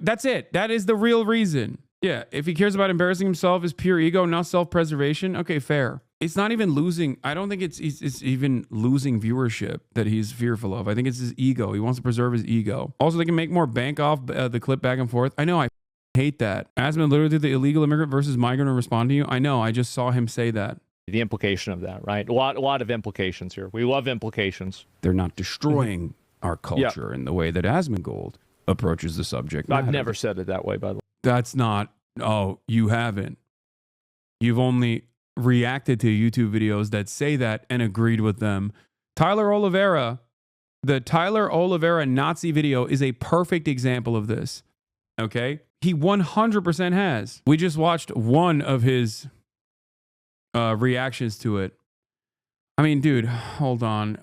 Speaker 1: That's it. That is the real reason. Yeah, if he cares about embarrassing himself, is pure ego, not self-preservation. Okay, fair. It's not even losing. I don't think it's even losing viewership that he's fearful of. I think it's his ego. He wants to preserve his ego. Also, they can make more bank off the clip back and forth. I know, I hate that. Asman literally did the illegal immigrant versus migrant and respond to you. I know, I just saw him say that.
Speaker 2: The implication of that, right? A lot of implications here. We love implications.
Speaker 1: They're not destroying our culture in the way that Asmongold approaches the subject matter.
Speaker 2: I've never said it that way, by the way.
Speaker 1: That's not. Oh, you haven't. You've only reacted to YouTube videos that say that and agreed with them. Tyler Oliveira, the Tyler Oliveira Nazi video is a perfect example of this. Okay? He 100% has. We just watched one of his reactions to it. I mean, dude, hold on.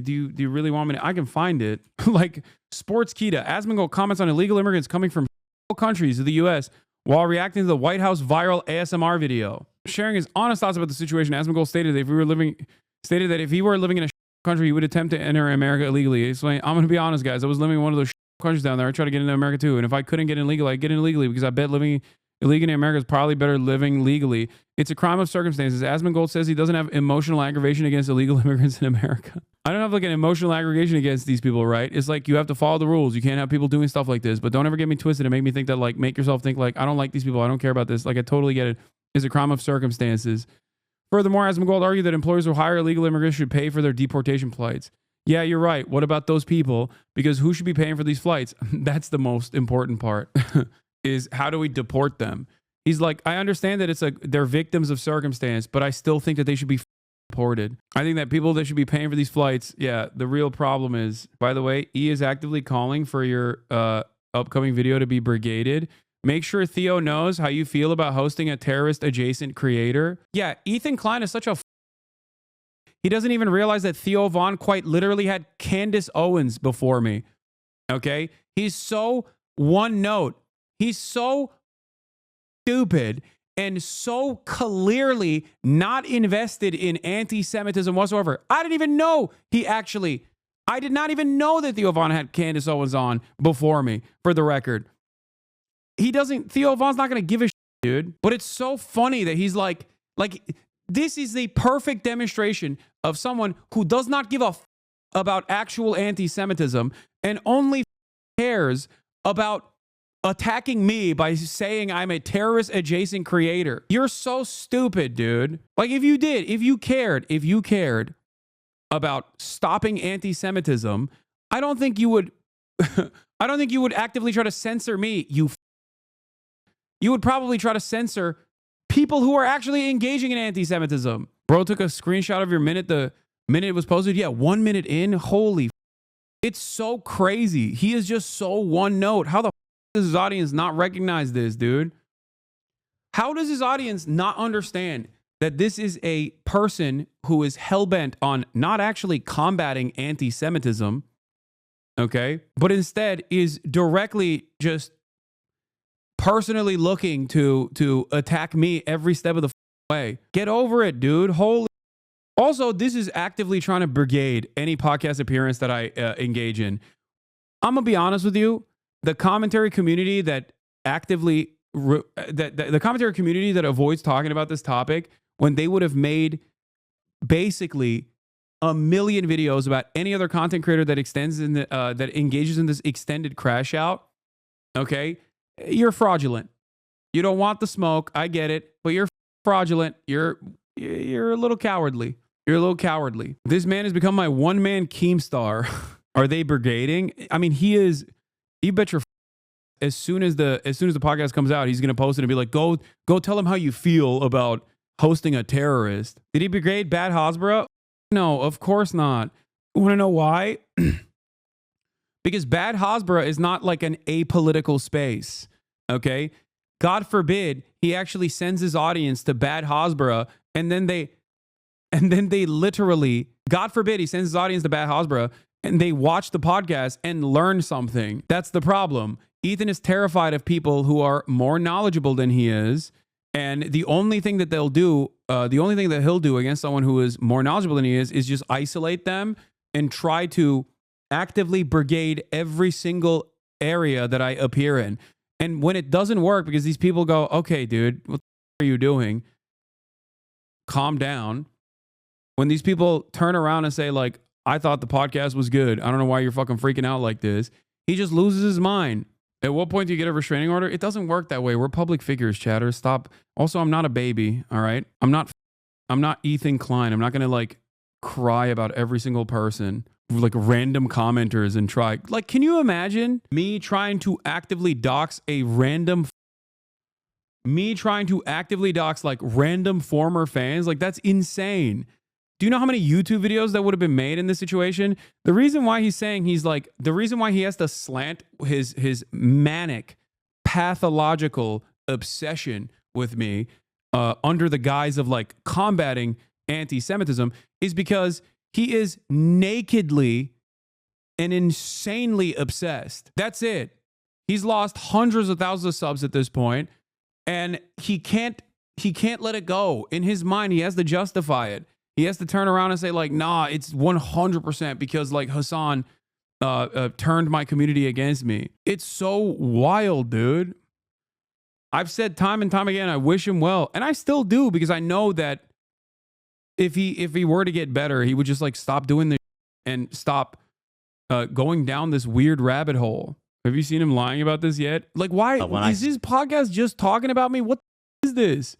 Speaker 1: Do you really want me to? I can find it. Like, Sports Kita, Asmongold comments on illegal immigrants coming from countries of the U.S. while reacting to the White House viral ASMR video. Sharing his honest thoughts about the situation, Asmongold stated that if he were living in a country, he would attempt to enter America illegally. He's like, I'm going to be honest, guys. I was living in one of those countries down there. I tried to get into America too. And if I couldn't get in legally, I'd get in illegally, because I bet living illegally in America is probably better living legally. It's a crime of circumstances. Asmongold says he doesn't have emotional aggravation against illegal immigrants in America. I don't have like an emotional aggravation against these people, right? It's like you have to follow the rules. You can't have people doing stuff like this, but don't ever get me twisted and make me think that, like, make yourself think like, I don't like these people. I don't care about this. Like, I totally get it. It's a crime of circumstances. Furthermore, Asmongold argued that employers who hire illegal immigrants should pay for their deportation flights. Yeah, you're right. What about those people? Because who should be paying for these flights? That's the most important part. Is how do we deport them? He's like, I understand that they're victims of circumstance, but I still think that they should be deported. I think that people that should be paying for these flights, yeah, the real problem is, by the way, E is actively calling for your upcoming video to be brigaded. Make sure Theo knows how you feel about hosting a terrorist adjacent creator. Yeah, Ethan Klein is such a he doesn't even realize that Theo Von quite literally had Candace Owens before me. Okay? He's so one note. He's so stupid and so clearly not invested in anti-Semitism whatsoever. I didn't even know I did not even know that Theo Von had Candace Owens on before me, for the record. Theo Von's not going to give a shit, dude. But it's so funny that he's like, this is the perfect demonstration of someone who does not give a about actual anti-Semitism and only cares about attacking me by saying I'm a terrorist adjacent creator. You're so stupid, dude. Like, if you cared about stopping anti-Semitism, I don't think you would actively try to censor me. You would probably try to censor people people who are actually engaging in anti-Semitism. Bro took a screenshot of your minute the minute it was posted. Yeah, 1 minute in. Holy, it's so crazy. He is just so one note. How the does his audience not recognize this, dude? How does his audience not understand that this is a person who is hell-bent on not actually combating anti-Semitism, okay, but instead is directly just personally looking to attack me every step of the way? Get over it, dude. Holy. Also, this is actively trying to brigade any podcast appearance that I engage in. I'm gonna be honest with you. The commentary community that actively the commentary community that avoids talking about this topic, when they would have made basically a million videos about any other content creator that extends in the, that engages in this extended crash out, okay, you're fraudulent. You don't want the smoke. I get it, but you're fraudulent. You're a little cowardly. You're a little cowardly. This man has become my one-man Keemstar. Are they brigading? I mean, he is. You bet your. As soon as the podcast comes out, he's gonna post it and be like, "Go tell him how you feel about hosting a terrorist." Did he brigade Bad Hasbro? No, of course not. You want to know why? Because Bad Hasbro is not like an apolitical space. Okay, God forbid he actually sends his audience to Bad Hasbro, and then they literally, God forbid he sends his audience to Bad Hasbro, and they watch the podcast and learn something. That's the problem. Ethan is terrified of people who are more knowledgeable than he is. And the only thing that they'll do, the only thing that he'll do against someone who is more knowledgeable than he is just isolate them and try to actively brigade every single area that I appear in. And when it doesn't work, because these people go, okay, dude, what are you doing? Calm down. When these people turn around and say, like, I thought the podcast was good. I don't know why you're fucking freaking out like this. He just loses his mind. At what point do you get a restraining order? It doesn't work that way. We're public figures, chatter. Stop. Also, I'm not a baby, all right? I'm not Ethan Klein. I'm not going to, like, cry about every single person, like random commenters and try. Like, can you imagine me trying to actively dox a random like random former fans? Like, that's insane. Do you know how many YouTube videos that would have been made in this situation? The reason why he's saying the reason why he has to slant his manic, pathological obsession with me under the guise of like combating anti-Semitism is because he is nakedly and insanely obsessed. That's it. He's lost hundreds of thousands of subs at this point, and he can't let it go. In his mind, he has to justify it. He has to turn around and say, like, nah, it's 100% because, like, Hasan turned my community against me. It's so wild, dude. I've said time and time again, I wish him well. And I still do, because I know that if he were to get better, he would just, like, stop doing this and stop going down this weird rabbit hole. Have you seen him lying about this yet? Like, why? Is his podcast just talking about me? What is this?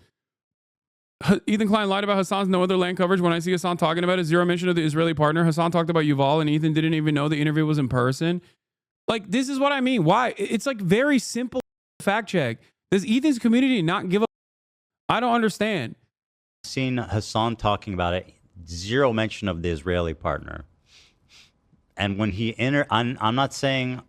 Speaker 1: Ethan Klein lied about Hasan's no other land coverage. When I see Hasan talking about it, zero mention of the Israeli partner. Hasan talked about Yuval, and Ethan didn't even know the interview was in person. Like, this is what I mean. Why? It's like very simple fact check. Does Ethan's community not give a? I don't understand.
Speaker 16: Seen Hasan talking about it. Zero mention of the Israeli partner. And when he I'm not saying,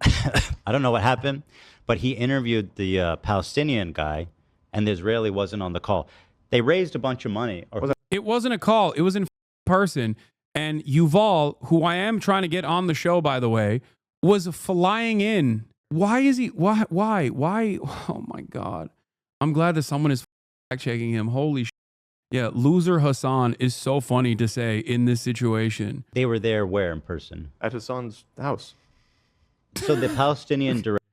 Speaker 16: I don't know what happened, but he interviewed the Palestinian guy, and the Israeli wasn't on the call. They raised a bunch of money.
Speaker 1: It wasn't a call. It was in person. And Yuval, who I am trying to get on the show, by the way, was flying in. Why is he? Why? Oh, my God. I'm glad that someone is fact-checking him. Holy shit. Yeah, loser Hasan is so funny to say in this situation.
Speaker 16: They were there where in person?
Speaker 17: At Hasan's house.
Speaker 16: So the Palestinian director.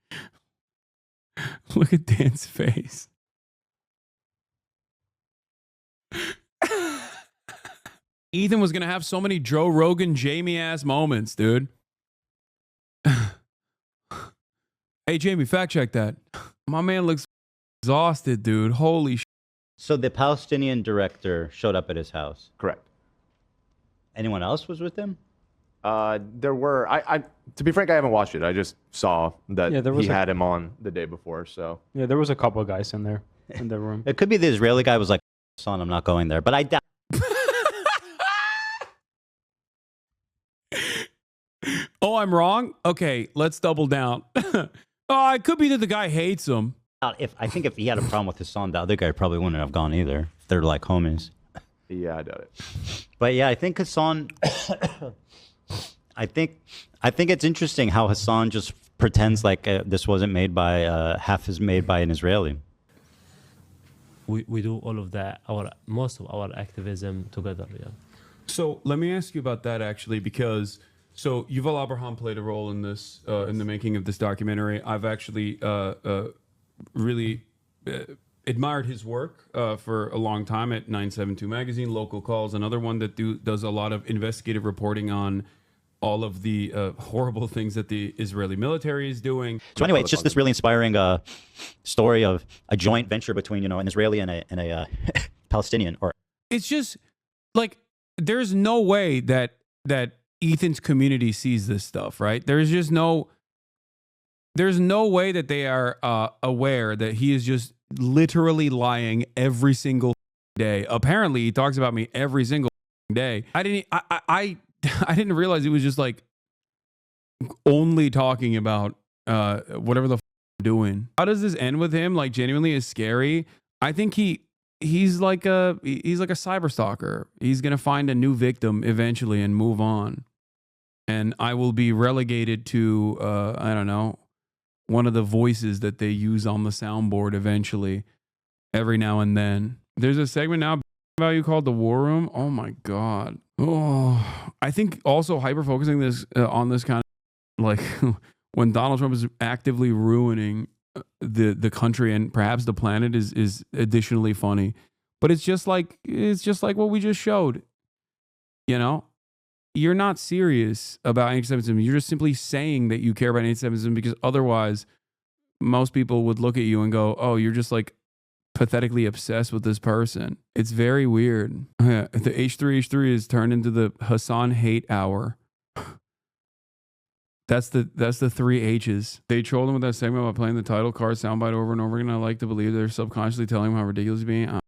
Speaker 1: Look at Dan's face. Ethan was going to have so many Joe Rogan, Jamie ass moments, dude. Hey, Jamie, fact check that. My man looks exhausted, dude. Holy shit.
Speaker 16: So the Palestinian director showed up at his house?
Speaker 17: Correct.
Speaker 16: Anyone else was with him?
Speaker 17: There were. To be frank, I haven't watched it. I just saw that
Speaker 18: Yeah, there was
Speaker 17: he had him on the day before. So
Speaker 18: yeah, there was a couple of guys in there.
Speaker 1: in the room.
Speaker 16: It could be the Israeli guy was like, son, I'm not going there. But I doubt.
Speaker 1: Oh, I'm wrong? Okay, let's double down. Oh, it could be that the guy hates him.
Speaker 16: I think if he had a problem with his son, the other guy probably wouldn't have gone either. If they're like homies.
Speaker 17: Yeah, I doubt it.
Speaker 16: But yeah, I think Hassan. I think it's interesting how Hassan just pretends like this wasn't made by half is made by an Israeli.
Speaker 18: We do all of that, most of our activism together. Yeah.
Speaker 1: So let me ask you about that actually, because so Yuval Abraham played a role in this in the making of this documentary. I've actually really admired his work for a long time at 972 Magazine, Local Calls, another one that does a lot of investigative reporting on all of the horrible things that the Israeli military is doing.
Speaker 16: So anyway, it's just this really inspiring story of a joint venture between, you know, an Israeli and a Palestinian. Or
Speaker 1: it's just like there's no way that Ethan's community sees this stuff, right? There's no way that they are aware that he is just literally lying every single day. Apparently, he talks about me every single day. I didn't realize he was just like only talking about whatever the I'm doing. How does this end with him? Like genuinely is scary. I think he's like a cyber stalker. He's gonna find a new victim eventually and move on. And I will be relegated to I don't know, one of the voices that they use on the soundboard eventually, every now and then. There's a segment now about you called The War Room. Oh my God. Oh, I think also hyper focusing this on this kind of like when Donald Trump is actively ruining the country and perhaps the planet is additionally funny. But it's just like what we just showed. You know, you're not serious about anti-Semitism. You're just simply saying that you care about anti-Semitism because otherwise most people would look at you and go, oh, you're just like pathetically obsessed with this person. It's very weird. The H3H3 is turned into the Hassan hate hour. That's the 3 H's. They trolled him with that segment by playing the title card soundbite over and over again. I like to believe they're subconsciously telling him how ridiculous he's being. I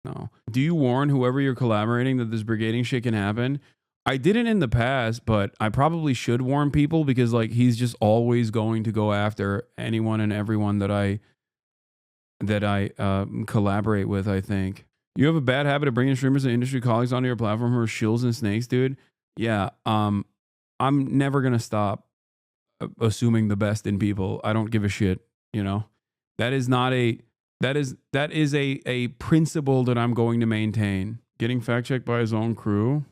Speaker 1: don't know. Do you warn whoever you're collaborating that this brigading shit can happen? I didn't in the past, but I probably should warn people because like he's just always going to go after anyone and everyone that I collaborate with. I think you have a bad habit of bringing streamers and industry colleagues onto your platform who are shills and snakes, dude. Yeah, I'm never gonna stop assuming the best in people. I don't give a shit. You know, that is a principle that I'm going to maintain. Getting fact checked by his own crew.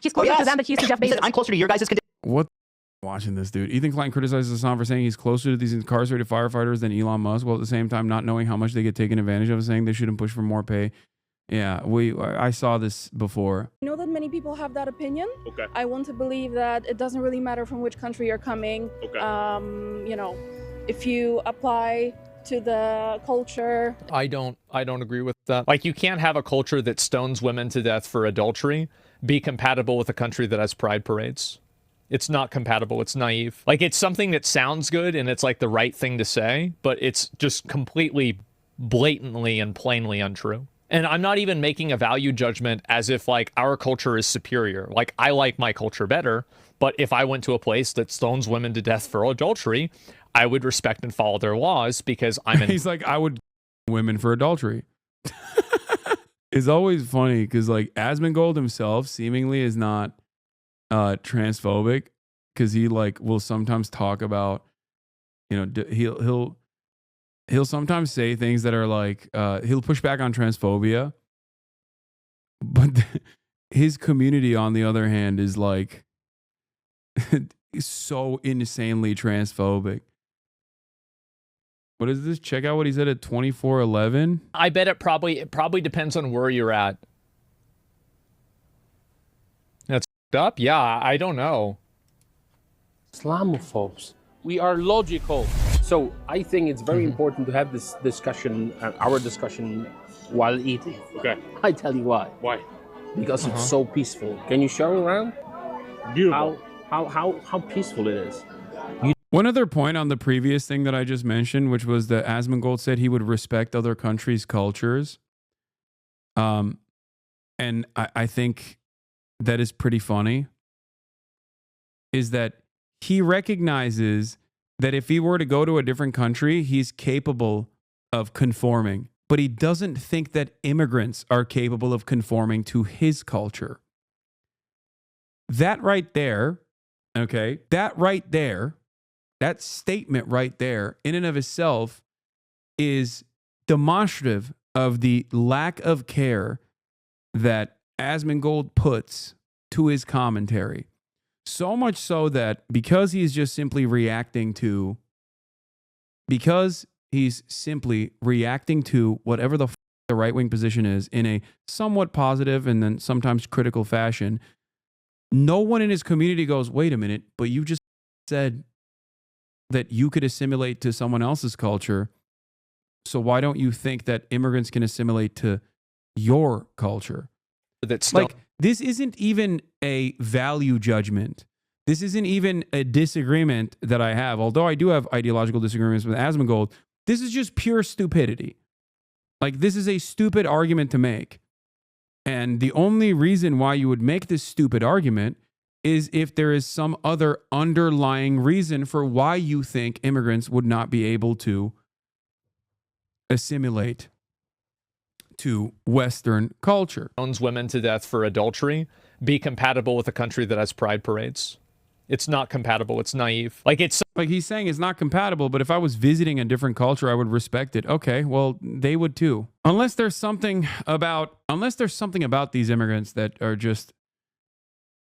Speaker 19: He's closer to them than he is to Jeff Bezos.
Speaker 16: I'm closer to your guys'
Speaker 1: What? Watching this dude. Ethan Klein criticizes Hassan for saying he's closer to these incarcerated firefighters than Elon Musk, while at the same time not knowing how much they get taken advantage of, saying they shouldn't push for more pay. Yeah, I saw this before.
Speaker 19: I know that many people have that opinion.
Speaker 8: Okay.
Speaker 19: I want to believe that it doesn't really matter from which country you're coming.
Speaker 8: Okay.
Speaker 19: You know, if you apply to the culture.
Speaker 2: I don't agree with that. Like, you can't have a culture that stones women to death for adultery be compatible with a country that has pride parades. It's not compatible. It's naive. Like, it's something that sounds good and it's like the right thing to say, but it's just completely blatantly and plainly untrue. And I'm not even making a value judgment as if like our culture is superior. Like, I like my culture better, but if I went to a place that stones women to death for adultery, I would respect and follow their laws because I'm
Speaker 1: He's like, I would women for adultery. It's always funny because like Asmongold himself seemingly is not transphobic because he like will sometimes talk about, you know, he'll sometimes say things that are like he'll push back on transphobia, but his community on the other hand is like so insanely transphobic. What is this? Check out what he said at 2411.
Speaker 2: I bet it probably depends on where you're at. That's up? Yeah, I don't know.
Speaker 20: Islamophobes. We are logical. So I think it's very important to have this discussion, our discussion, while eating.
Speaker 8: Okay.
Speaker 20: I tell you why.
Speaker 8: Why?
Speaker 20: Because it's so peaceful. Can you show around?
Speaker 8: Beautiful.
Speaker 20: How peaceful it is.
Speaker 1: One other point on the previous thing that I just mentioned, which was that Asmongold said he would respect other countries' cultures. And I think that is pretty funny, is that he recognizes that if he were to go to a different country, he's capable of conforming. But he doesn't think that immigrants are capable of conforming to his culture. That right there, okay, that right there, that statement right there, in and of itself, is demonstrative of the lack of care that Asmongold puts to his commentary. So much so that because he's simply reacting to whatever the right-wing position is in a somewhat positive and then sometimes critical fashion, no one in his community goes, wait a minute, but you just said that you could assimilate to someone else's culture. So why don't you think that immigrants can assimilate to your culture?
Speaker 2: That's
Speaker 1: like, this isn't even a value judgment. This isn't even a disagreement that I have. Although I do have ideological disagreements with Asmongold, this is just pure stupidity. Like, this is a stupid argument to make. And the only reason why you would make this stupid argument is if there is some other underlying reason for why you think immigrants would not be able to assimilate to Western culture.
Speaker 2: Owns women to death for adultery be compatible with a country that has pride parades? It's not compatible. It's naive. Like, it's
Speaker 1: like he's saying it's not compatible, but if I was visiting a different culture, I would respect it. Okay, well, they would too. Unless there's something about these immigrants that are just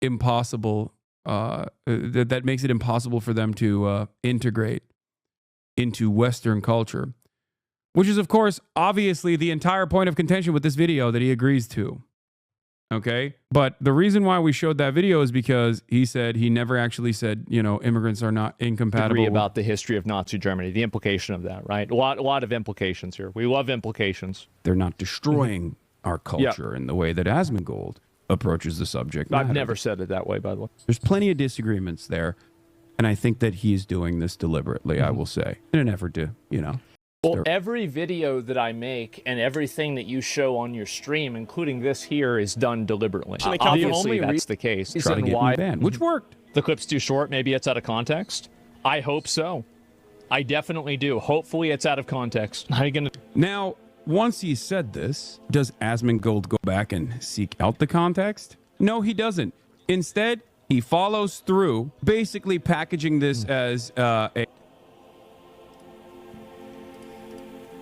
Speaker 1: impossible, that makes it impossible for them to integrate into Western culture. Which is, of course, obviously the entire point of contention with this video that he agrees to. Okay? But the reason why we showed that video is because he said he never actually said, immigrants are not incompatible.
Speaker 2: Agree about the history of Nazi Germany, the implication of that, right? A lot of implications here. We love implications.
Speaker 1: They're not destroying our culture in the way that Asmongold approaches the subject matter.
Speaker 2: I've never said it that way, by the way.
Speaker 1: There's plenty of disagreements there. And I think that he's doing this deliberately, I will say, in an effort to,
Speaker 2: Well, every video that I make and everything that you show on your stream, including this here, is done deliberately. Obviously, that's the case.
Speaker 1: Try to get me banned, which worked.
Speaker 2: The clip's too short. Maybe it's out of context. I hope so. I definitely do. Hopefully, it's out of context. How are you gonna?
Speaker 1: Now, once he said this, does Asmongold go back and seek out the context? No, he doesn't. Instead, he follows through, basically packaging this as a.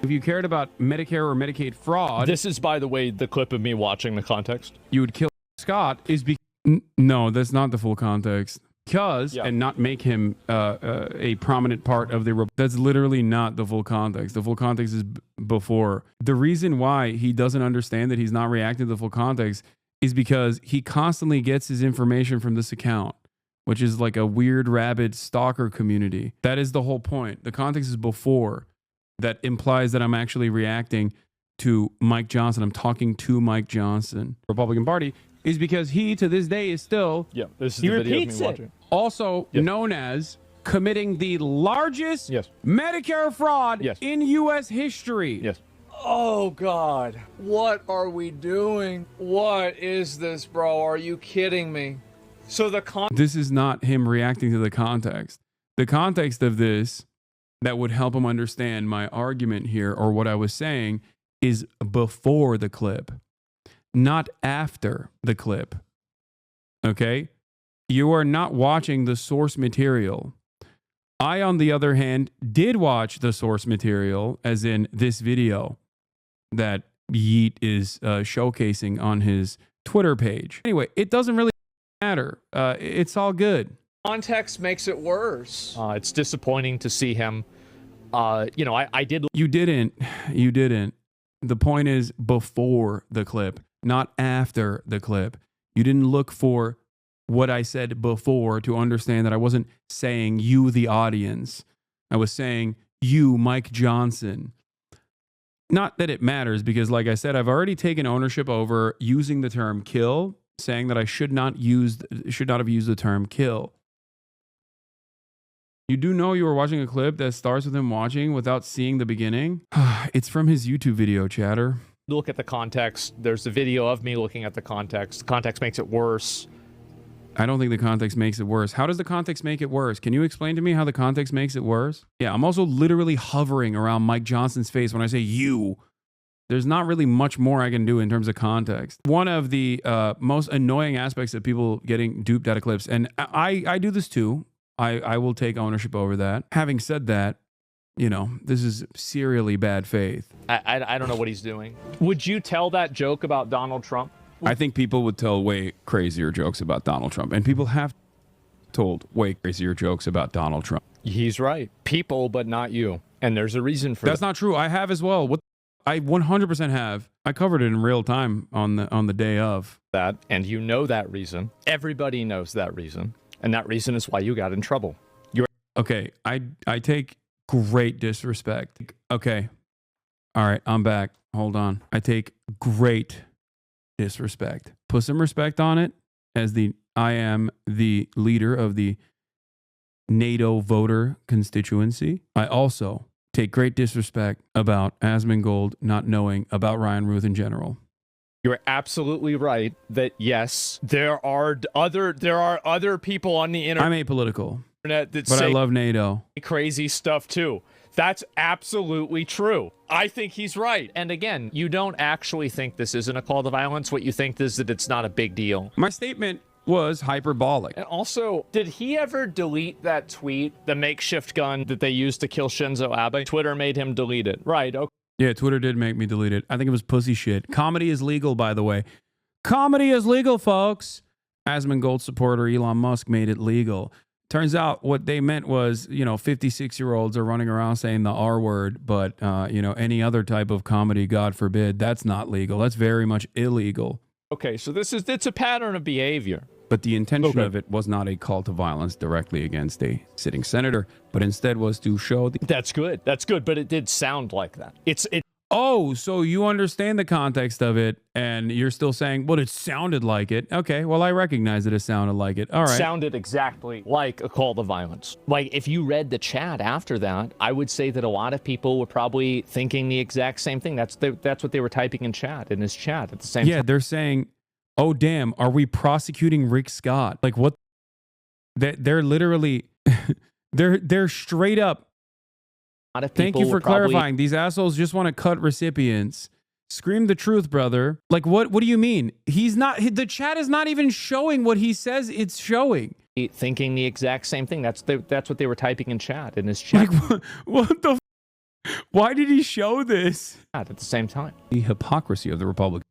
Speaker 1: If you cared about Medicare or Medicaid fraud...
Speaker 2: This is, by the way, the clip of me watching the context.
Speaker 1: You would kill Scott is because... No, that's not the full context. Because, and not make him a prominent part of the... That's literally not the full context. The full context is before. The reason why he doesn't understand that he's not reacting to the full context is because he constantly gets his information from this account, which is like a weird, rabid stalker community. That is the whole point. The context is before. That implies that I'm actually reacting to Mike Johnson. I'm talking to Mike Johnson, Republican Party, is because he, to this day, is still...
Speaker 2: Yeah, this is the video of me watching.
Speaker 1: Also known as committing the largest Medicare fraud in U.S. history.
Speaker 2: Yes.
Speaker 21: Oh, God. What are we doing? What is this, bro? Are you kidding me? So
Speaker 1: This is not him reacting to the context. The context of this... that would help him understand my argument here or what I was saying is before the clip, not after the clip. Okay? You are not watching the source material. I, on the other hand, did watch the source material, as in this video that Yeet is showcasing on his Twitter page. Anyway, it doesn't really matter. It's all good.
Speaker 21: Context makes it worse.
Speaker 2: It's disappointing to see him. I did.
Speaker 1: You didn't. The point is before the clip, not after the clip. You didn't look for what I said before to understand that I wasn't saying you, the audience. I was saying you, Mike Johnson. Not that it matters because, like I said, I've already taken ownership over using the term kill, saying that I should not have used the term kill. You do know you were watching a clip that starts with him watching without seeing the beginning? It's from his YouTube video, chatter.
Speaker 2: Look at the context. There's a video of me looking at the context. The context makes it worse.
Speaker 1: I don't think the context makes it worse. How does the context make it worse? Can you explain to me how the context makes it worse? Yeah, I'm also literally hovering around Mike Johnson's face when I say you. There's not really much more I can do in terms of context. One of the most annoying aspects of people getting duped out of clips, and I do this too. I will take ownership over that. Having said that, you know, this is serially bad faith.
Speaker 2: I don't know what he's doing. Would you tell that joke about Donald Trump?
Speaker 1: I think people would tell way crazier jokes about Donald Trump, and people have told way crazier jokes about Donald Trump.
Speaker 2: He's right. People, but not you. And there's a reason for that.
Speaker 1: That's not true. I have as well. What I 100% have. I covered it in real time on the day of
Speaker 2: that, and you know that reason. Everybody knows that reason, and that reason is why you got in trouble. You're
Speaker 1: okay. I take great disrespect. Okay. All right, I'm back. Hold on. I take great disrespect. Put some respect on it as I am the leader of the NATO voter constituency. I also take great disrespect about Asmongold not knowing about Ryan Ruth in general.
Speaker 2: You're absolutely right that yes, there are other people on the internet.
Speaker 1: I'm apolitical,
Speaker 2: that
Speaker 1: but
Speaker 2: say
Speaker 1: I love NATO.
Speaker 2: Crazy stuff too. That's absolutely true. I think he's right. And again, you don't actually think this isn't a call to violence. What you think is that it's not a big deal.
Speaker 1: My statement was hyperbolic.
Speaker 2: And also, did he ever delete that tweet, the makeshift gun that they used to kill Shinzo Abe? Twitter made him delete it. Right. Okay.
Speaker 1: Yeah, Twitter did make me delete it. I think it was pussy shit. Comedy is legal, by the way. Comedy is legal, folks. Asmongold supporter Elon Musk made it legal. Turns out what they meant was, 56-year-olds are running around saying the R word, but, any other type of comedy, God forbid, that's not legal. That's very much illegal.
Speaker 2: Okay, so it's a pattern of behavior.
Speaker 1: But the intention of it was not a call to violence directly against a sitting senator, but instead was to show the...
Speaker 2: That's good. That's good, but it did sound like that.
Speaker 1: Oh, so you understand the context of it, and you're still saying, well, it sounded like it. Okay, well, I recognize that it sounded like it. All right.
Speaker 2: Sounded exactly like a call to violence. Like, if you read the chat after that, I would say that a lot of people were probably thinking the exact same thing. That's what they were typing in his chat at the same time.
Speaker 1: Yeah, they're saying, oh, damn, are we prosecuting Rick Scott? Like, what? They're literally, they're straight up. Thank you for clarifying. These assholes just want to cut recipients. Scream the truth, brother. Like, what do you mean? The chat is not even showing what he says it's showing.
Speaker 2: Thinking the exact same thing. That's what they were typing in his chat.
Speaker 1: Like, what the why did he show this?
Speaker 2: At the same time.
Speaker 1: The hypocrisy of the Republicans.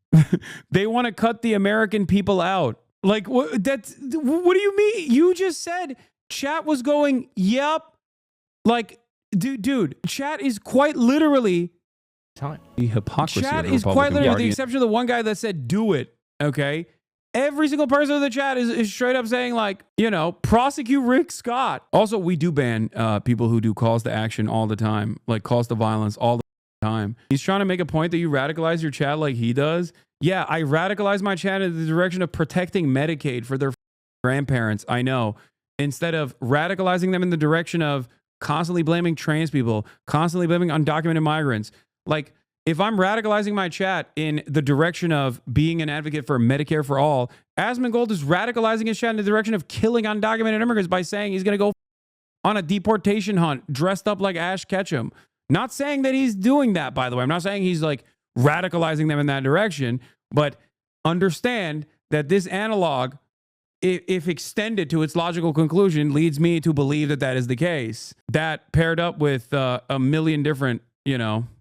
Speaker 1: They want to cut the American people out. Like, what do you mean? You just said chat was going, yep. Like, dude, chat is quite literally
Speaker 2: time.
Speaker 1: The hypocrisy
Speaker 2: Chat
Speaker 1: of the
Speaker 2: is quite
Speaker 1: Republican
Speaker 2: literally,
Speaker 1: Party. The exception of the one guy that said do it, okay? Every single person in the chat is straight up saying, like, prosecute Rick Scott. Also, we do ban people who do calls to action all the time, like calls to violence all the time. He's trying to make a point that you radicalize your chat like he does. Yeah, I radicalize my chat in the direction of protecting Medicaid for their grandparents, I know, instead of radicalizing them in the direction of constantly blaming trans people, constantly blaming undocumented migrants. Like, if I'm radicalizing my chat in the direction of being an advocate for Medicare for all, Asmongold is radicalizing his chat in the direction of killing undocumented immigrants by saying he's going to go on a deportation hunt dressed up like Ash Ketchum. Not saying that he's doing that, by the way. I'm not saying he's like radicalizing them in that direction, but understand that this analog, if extended to its logical conclusion, leads me to believe that that is the case. That paired up with a million different,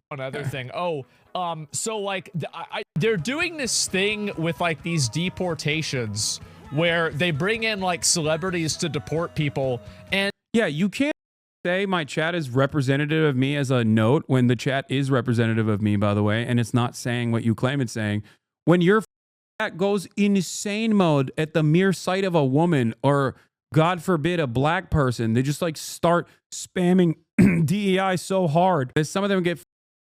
Speaker 2: Another thing. So like they're doing this thing with like these deportations where they bring in like celebrities to deport people, and
Speaker 1: yeah, you can't say my chat is representative of me as a note when the chat is representative of me, by the way, and it's not saying what you claim it's saying. When your chat goes insane mode at the mere sight of a woman or, God forbid, a black person, they just like start spamming DEI so hard that some of them get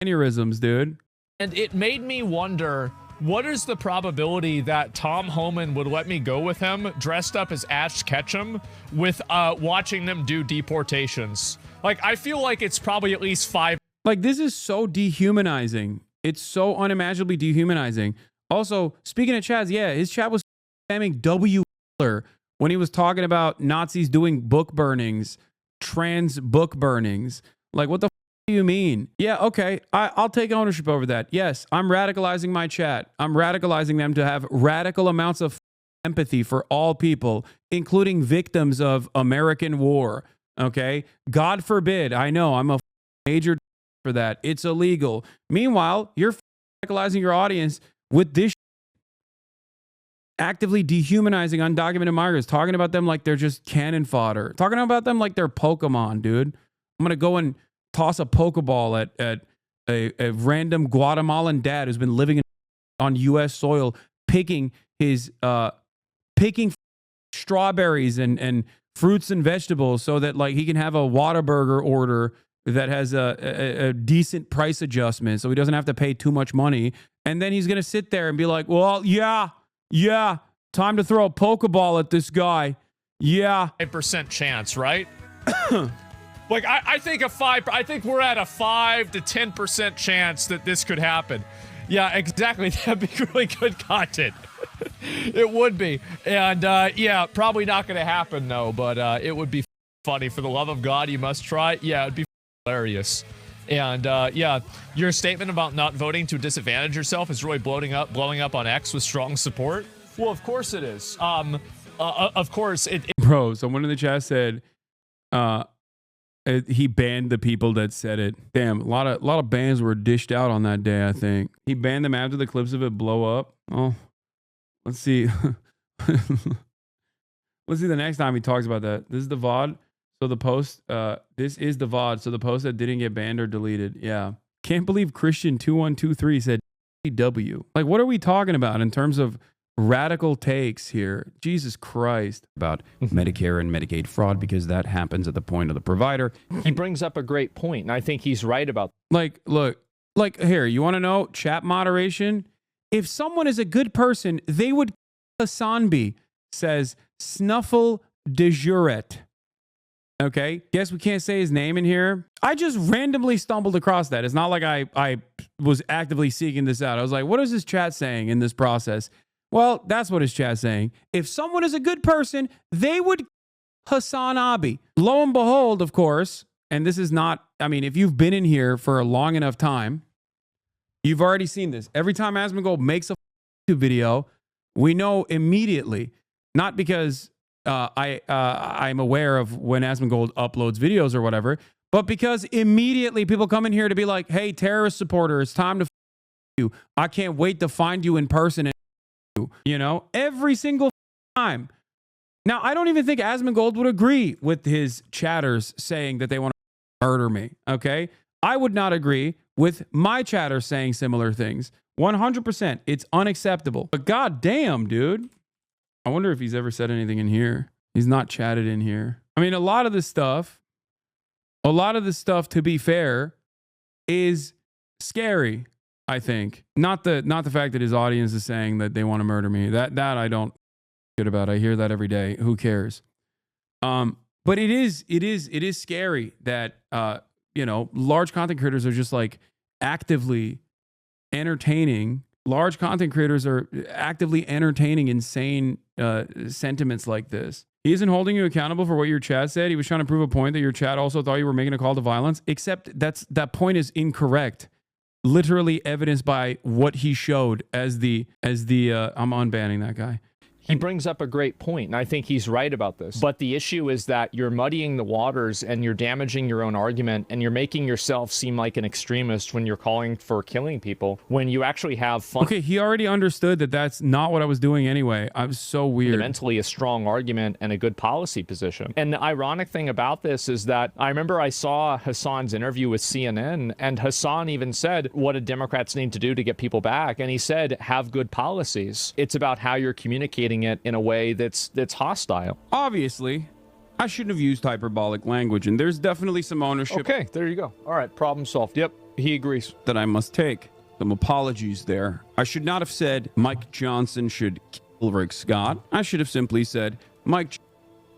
Speaker 1: aneurysms, dude.
Speaker 2: And it made me wonder
Speaker 9: What is the probability that Tom Homan would let me go with him dressed up as Ash Ketchum with watching them do deportations? Like, I feel like it's probably at least 5.
Speaker 1: Like, this is so dehumanizing. It's so unimaginably dehumanizing. Also, speaking of Chaz, yeah, his chat was spamming W. Hitler when he was talking about Nazis doing book burnings, trans book burnings. Like, what the do you mean? Yeah, okay, I'll take ownership over that. Yes, I'm radicalizing my chat. I'm radicalizing them to have radical amounts of empathy for all people, including victims of American war. Okay? God forbid, I know, I'm a major for that. It's illegal. Meanwhile, you're radicalizing your audience with this actively dehumanizing undocumented migrants, talking about them like they're just cannon fodder, talking about them like they're Pokemon, dude. I'm going to go and toss a Pokeball at a random Guatemalan dad who's been living on U.S. soil, picking strawberries and fruits and vegetables so that like he can have a Whataburger order that has a decent price adjustment so he doesn't have to pay too much money. And then he's going to sit there and be like, well, yeah, time to throw a Pokeball at this guy. Yeah.
Speaker 9: 5% chance, right? Like, I think I think we're at a 5 to 10% chance that this could happen. Yeah, exactly. That'd be really good content. It would be. And yeah, probably not going to happen though, but it would be funny. For the love of God, you must try. Yeah, it'd be hilarious. And yeah, your statement about not voting to disadvantage yourself is really blowing up on X with strong support. Well, of course it is. Of course it.
Speaker 1: Bro, someone in the chat said he banned the people that said it. Damn, a lot of bans were dished out on that day, I think. He banned them after the clips of it blow up. Oh, let's see. Let's see the next time he talks about that. This is the VOD. So the post, this is the VOD. So the post that didn't get banned or deleted. Yeah. Can't believe Christian2123 said W. Like, what are we talking about in terms of radical takes here? Jesus Christ. About Medicare and Medicaid fraud, because that happens at the point of the provider.
Speaker 2: He brings up a great point, and I think he's right about that.
Speaker 1: Like, look, like here, you want to know chat moderation? If someone is a good person, they would Hasanabi, says Snuffle de Juret. Okay, guess we can't say his name in here. I just randomly stumbled across that. It's not like I was actively seeking this out. I was like, what is this chat saying in this process? Well, that's what his chat's saying. If someone is a good person, they would Hasanabi. Lo and behold, of course, and this is not, I mean, if you've been in here for a long enough time, you've already seen this. Every time Asmongold makes a YouTube video, we know immediately, not because I'm aware of when Asmongold uploads videos or whatever, but because immediately people come in here to be like, hey, terrorist supporter, it's time to you. I can't wait to find you in person and you know, every single time. Now, I don't even think Asmongold would agree with his chatters saying that they want to murder me, okay? I would not agree with my chatters saying similar things. 100%. It's unacceptable. But goddamn, dude. I wonder if he's ever said anything in here. He's not chatted in here. I mean, a lot of this stuff, to be fair, is scary, I think. Not the fact that his audience is saying that they want to murder me. That I don't shit about. I hear that every day. Who cares? But it is scary that you know, large content creators are just like actively entertaining. Large content creators are actively entertaining insane sentiments like this. He isn't holding you accountable for what your chat said. He was trying to prove a point that your chat also thought you were making a call to violence, except that point is incorrect. Literally evidenced by what he showed as the I'm unbanning that guy.
Speaker 2: He brings up a great point, and I think he's right about this. But the issue is that you're muddying the waters and you're damaging your own argument and you're making yourself seem like an extremist when you're calling for killing people, when you actually have fun.
Speaker 1: Okay, he already understood that that's not what I was doing anyway. I was so weird.
Speaker 2: Fundamentally a strong argument and a good policy position. And the ironic thing about this is that I remember I saw Hasan's interview with CNN, and Hasan even said, what do Democrats need to do to get people back? And he said, have good policies. It's about how you're communicating it in a way that's hostile.
Speaker 1: Obviously, I shouldn't have used hyperbolic language, and there's definitely some ownership.
Speaker 2: Okay, there you go. All right, problem solved. Yep, he agrees.
Speaker 1: That I must take. Some apologies there. I should not have said Mike Johnson should kill Rick Scott. I should have simply said Mike.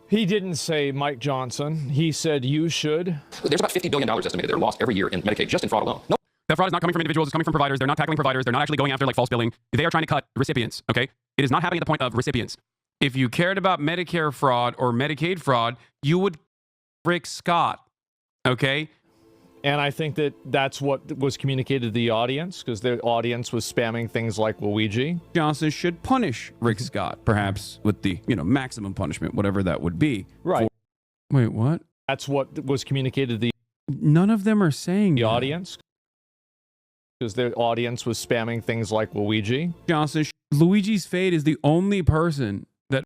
Speaker 9: He didn't say Mike Johnson. He said you should.
Speaker 3: There's about $50 billion estimated that are lost every year in Medicaid just in fraud alone. No.
Speaker 1: That fraud is not coming from individuals, it's coming from providers. They're not tackling providers. They're not actually going after like false billing. They are trying to cut recipients, okay? It is not happening at the point of recipients. If you cared about Medicare fraud or Medicaid fraud, you would Rick Scott, okay?
Speaker 9: And I think that that's what was communicated to the audience, because the audience was spamming things like Luigi.
Speaker 1: Johnson should punish Rick Scott, perhaps with the, maximum punishment, whatever that would be.
Speaker 9: Right.
Speaker 1: Wait, what?
Speaker 9: That's what was communicated to the
Speaker 1: None of them are saying that.
Speaker 9: Audience. Because the audience was spamming things like Luigi.
Speaker 1: Johnson, Luigi's fate is the only person that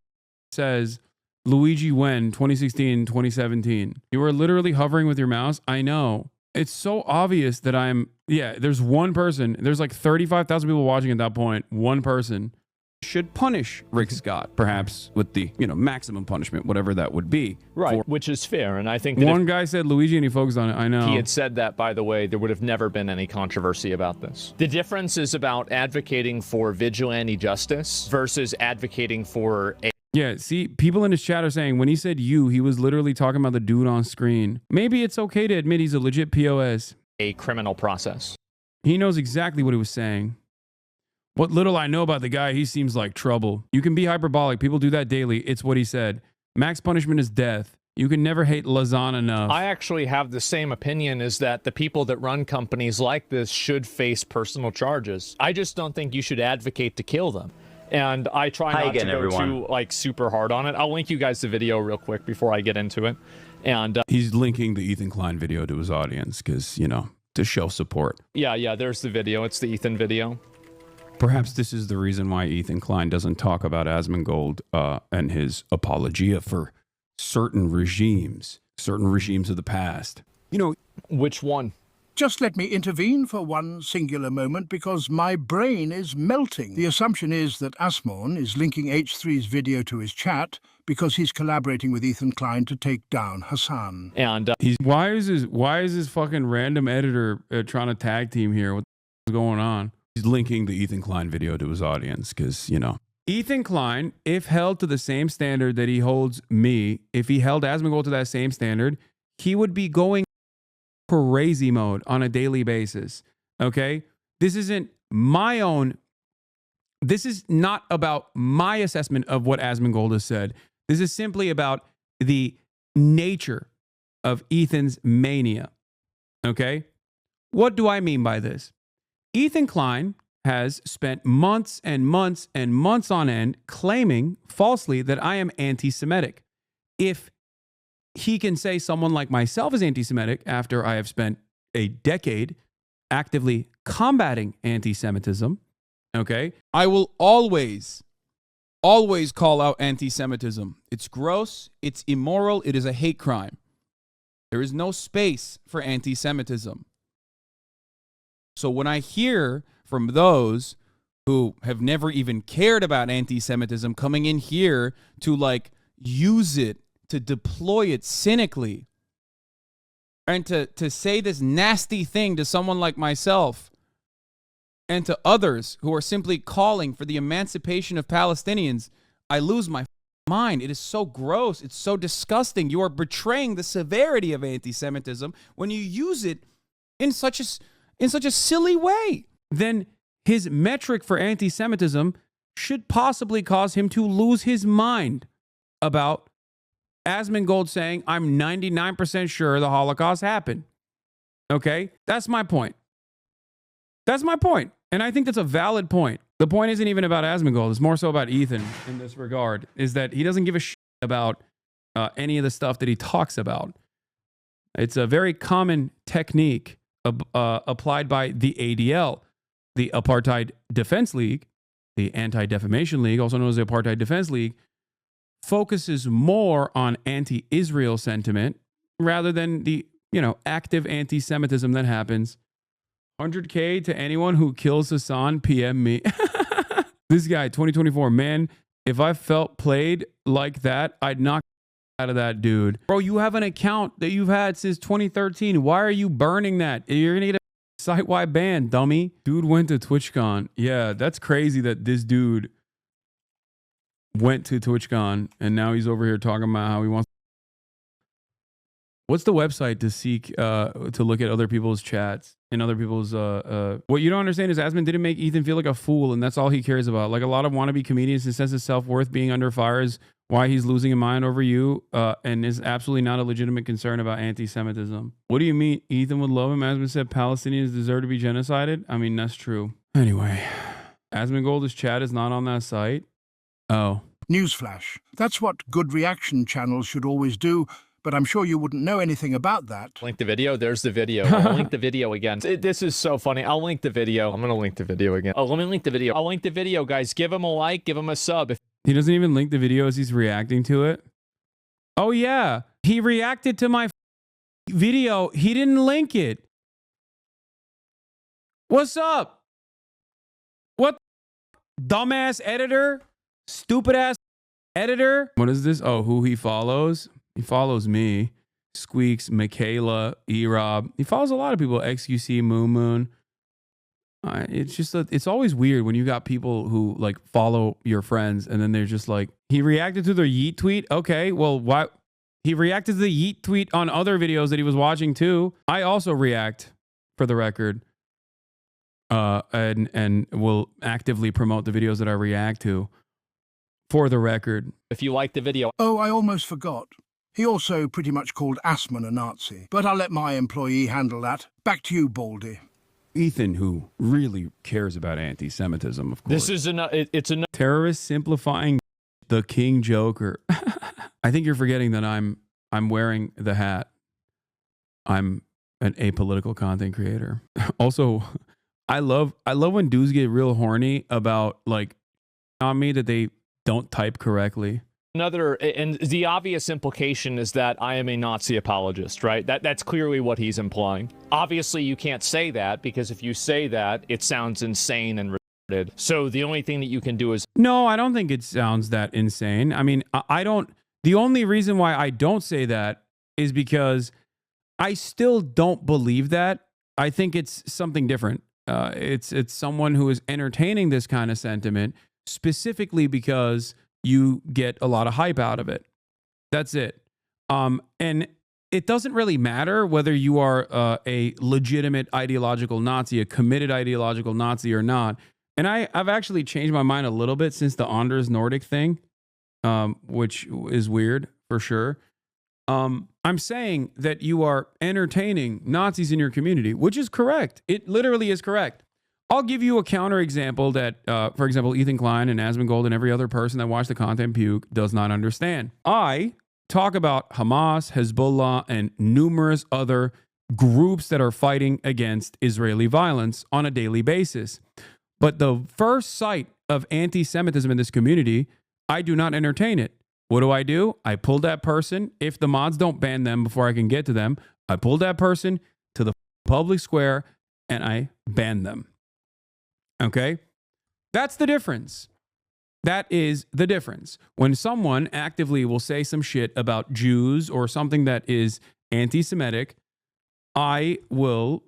Speaker 1: says Luigi when 2016, 2017. You are literally hovering with your mouse. I know. It's so obvious that there's one person. There's like 35,000 people watching at that point. One person should punish Rick Scott, perhaps with the, maximum punishment, whatever that would be.
Speaker 9: Right, which is fair. And I think that
Speaker 1: one guy said Luigi and he focused on it. I know.
Speaker 9: He had said that, by the way, there would have never been any controversy about this. The difference is about advocating for vigilante justice versus advocating for a...
Speaker 1: Yeah, see, people in his chat are saying when he said you, he was literally talking about the dude on screen. Maybe it's okay to admit he's a legit POS.
Speaker 9: A criminal process.
Speaker 1: He knows exactly what he was saying. What little I know about the guy, he seems like trouble. You can be hyperbolic. People do that daily. It's what he said. Max punishment is death. You can never hate Lazan enough.
Speaker 9: I actually have the same opinion, is that the people that run companies like this should face personal charges. I just don't think you should advocate to kill them. And I try not to go too super hard on it. I'll link you guys the video real quick before I get into it. And
Speaker 1: he's linking the Ethan Klein video to his audience because, to show support.
Speaker 9: Yeah, there's the video. It's the Ethan video.
Speaker 1: Perhaps this is the reason why Ethan Klein doesn't talk about Asmongold and his apologia for certain regimes of the past.
Speaker 9: Which one?
Speaker 22: Just let me intervene for one singular moment because my brain is melting. The assumption is that Asmon is linking H3's video to his chat because he's collaborating with Ethan Klein to take down Hassan.
Speaker 9: And
Speaker 1: why is this fucking random editor trying to tag team here? What's going on? He's linking the Ethan Klein video to his audience because, Ethan Klein, if held to the same standard that he holds me, if he held Asmongold to that same standard, he would be going crazy mode on a daily basis. Okay? This isn't my own. This is not about my assessment of what Asmongold has said. This is simply about the nature of Ethan's mania. Okay? What do I mean by this? Ethan Klein has spent months and months and months on end claiming falsely that I am anti-Semitic. If he can say someone like myself is anti-Semitic after I have spent a decade actively combating anti-Semitism, okay, I will always call out anti-Semitism. It's gross, it's immoral, it is a hate crime. There is no space for anti-Semitism. So when I hear from those who have never even cared about anti-Semitism coming in here to use it, to deploy it cynically, and to say this nasty thing to someone like myself and to others who are simply calling for the emancipation of Palestinians, I lose my mind. It is so gross. It's so disgusting. You are betraying the severity of anti-Semitism when you use it in such a silly way. Then his metric for anti-Semitism should possibly cause him to lose his mind about Asmongold saying, I'm 99% sure the Holocaust happened. Okay? That's my point. That's my point. And I think that's a valid point. The point isn't even about Asmongold. It's more so about Ethan in this regard, is that he doesn't give a shit about any of the stuff that he talks about. It's a very common technique applied by the ADL, the Apartheid Defense League, the Anti-Defamation League, also known as the Apartheid Defense League, focuses more on anti-Israel sentiment rather than the, active anti-Semitism that happens. 100K to anyone who kills Hasan, PM me. This guy, 2024, man, if I felt played like that, I'd knock out of that dude. Bro, you have an account that you've had since 2013. Why are you burning that? You're going to get Site-wide ban, dummy. Dude went to TwitchCon. Yeah, that's crazy that this dude went to TwitchCon and now he's over here talking about how he wants. What's the website to seek to look at other people's chats and other people's what you don't understand is Asmon didn't make Ethan feel like a fool, and that's all he cares about. Like a lot of wannabe comedians, his sense of self-worth being under fire is why he's losing his mind over you, and is absolutely not a legitimate concern about anti-Semitism. What do you mean Ethan would love him? Asmon said Palestinians deserve to be genocided. I mean, that's true. Anyway, Asmongold's chat is not on that site. Oh.
Speaker 22: Newsflash. That's what good reaction channels should always do, but I'm sure you wouldn't know anything about that.
Speaker 9: Link the video. There's the video. I'll link the video again. This is so funny. I'll link the video. I'm going to link the video again. Oh, let me link the video. I'll link the video, guys. Give him a like. Give him a sub.
Speaker 1: He doesn't even link the video as he's reacting to it. Oh, yeah. He reacted to my video. He didn't link it. What's up? What? Dumbass editor? Stupid ass editor? What is this? Oh, who he follows? He follows me. Squeaks, Michaela, E-Rob. He follows a lot of people. XQC, Moon Moon. It's just, it's always weird when you got people who like follow your friends and then they're just like, he reacted to their Yeet tweet. Okay, well, why? He reacted to the Yeet tweet on other videos that he was watching too. I also react, for the record, and will actively promote the videos that I react to, for the record.
Speaker 9: If you like the video.
Speaker 22: Oh, I almost forgot. He also pretty much called Asmon a Nazi, but I'll let my employee handle that. Back to you, Baldy.
Speaker 1: Ethan, who really cares about anti-Semitism, of course.
Speaker 9: This is it's a
Speaker 1: terrorist simplifying the King Joker. I think you're forgetting that I'm wearing the hat. I'm an apolitical content creator. Also, I love when dudes get real horny about like on me that they don't type correctly.
Speaker 9: And the obvious implication is that I am a Nazi apologist, right? That's clearly what he's implying. Obviously, you can't say that because if you say that, it sounds insane and retarded. So the only thing that you can do is...
Speaker 1: No, I don't think it sounds that insane. I mean, I don't... The only reason why I don't say that is because I still don't believe that. I think it's something different. It's someone who is entertaining this kind of sentiment specifically because you get a lot of hype out of it. That's it. And it doesn't really matter whether you are a legitimate ideological Nazi, a committed ideological Nazi or not. And I've actually changed my mind a little bit since the Anders Nordic thing, which is weird for sure. I'm saying that you are entertaining Nazis in your community, which is correct. It literally is correct. I'll give you a counterexample that, for example, Ethan Klein and Asmongold and every other person that watched the content puke does not understand. I talk about Hamas, Hezbollah, and numerous other groups that are fighting against Israeli violence on a daily basis. But the first sight of anti-Semitism in this community, I do not entertain it. What do? I pull that person. If the mods don't ban them before I can get to them, I pull that person to the public square and I ban them. Okay? That's the difference. That is the difference. When someone actively will say some shit about Jews or something that is anti-Semitic, I will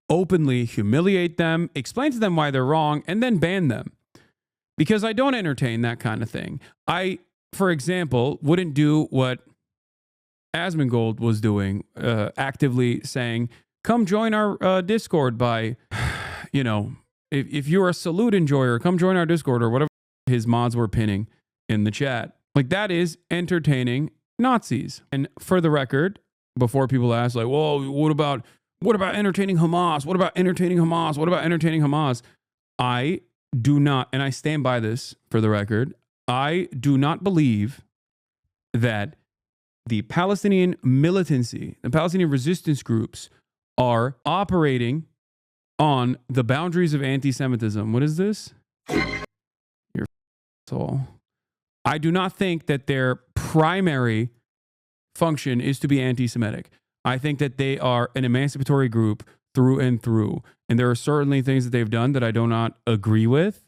Speaker 1: openly humiliate them, explain to them why they're wrong, and then ban them. Because I don't entertain that kind of thing. I, for example, wouldn't do what Asmongold was doing, actively saying, come join our Discord by, you know, if you're a salute enjoyer, come join our Discord or whatever his mods were pinning in the chat. Like, that is entertaining Nazis. And for the record, before people ask, like, whoa, what about entertaining Hamas? What about entertaining Hamas? What about entertaining Hamas? I do not, and I stand by this for the record, I do not believe that the Palestinian militancy, the Palestinian resistance groups are operating on the boundaries of anti-Semitism. What is this? You're asshole. I do not think that their primary function is to be anti-Semitic. I think that they are an emancipatory group through and through. And there are certainly things that they've done that I do not agree with.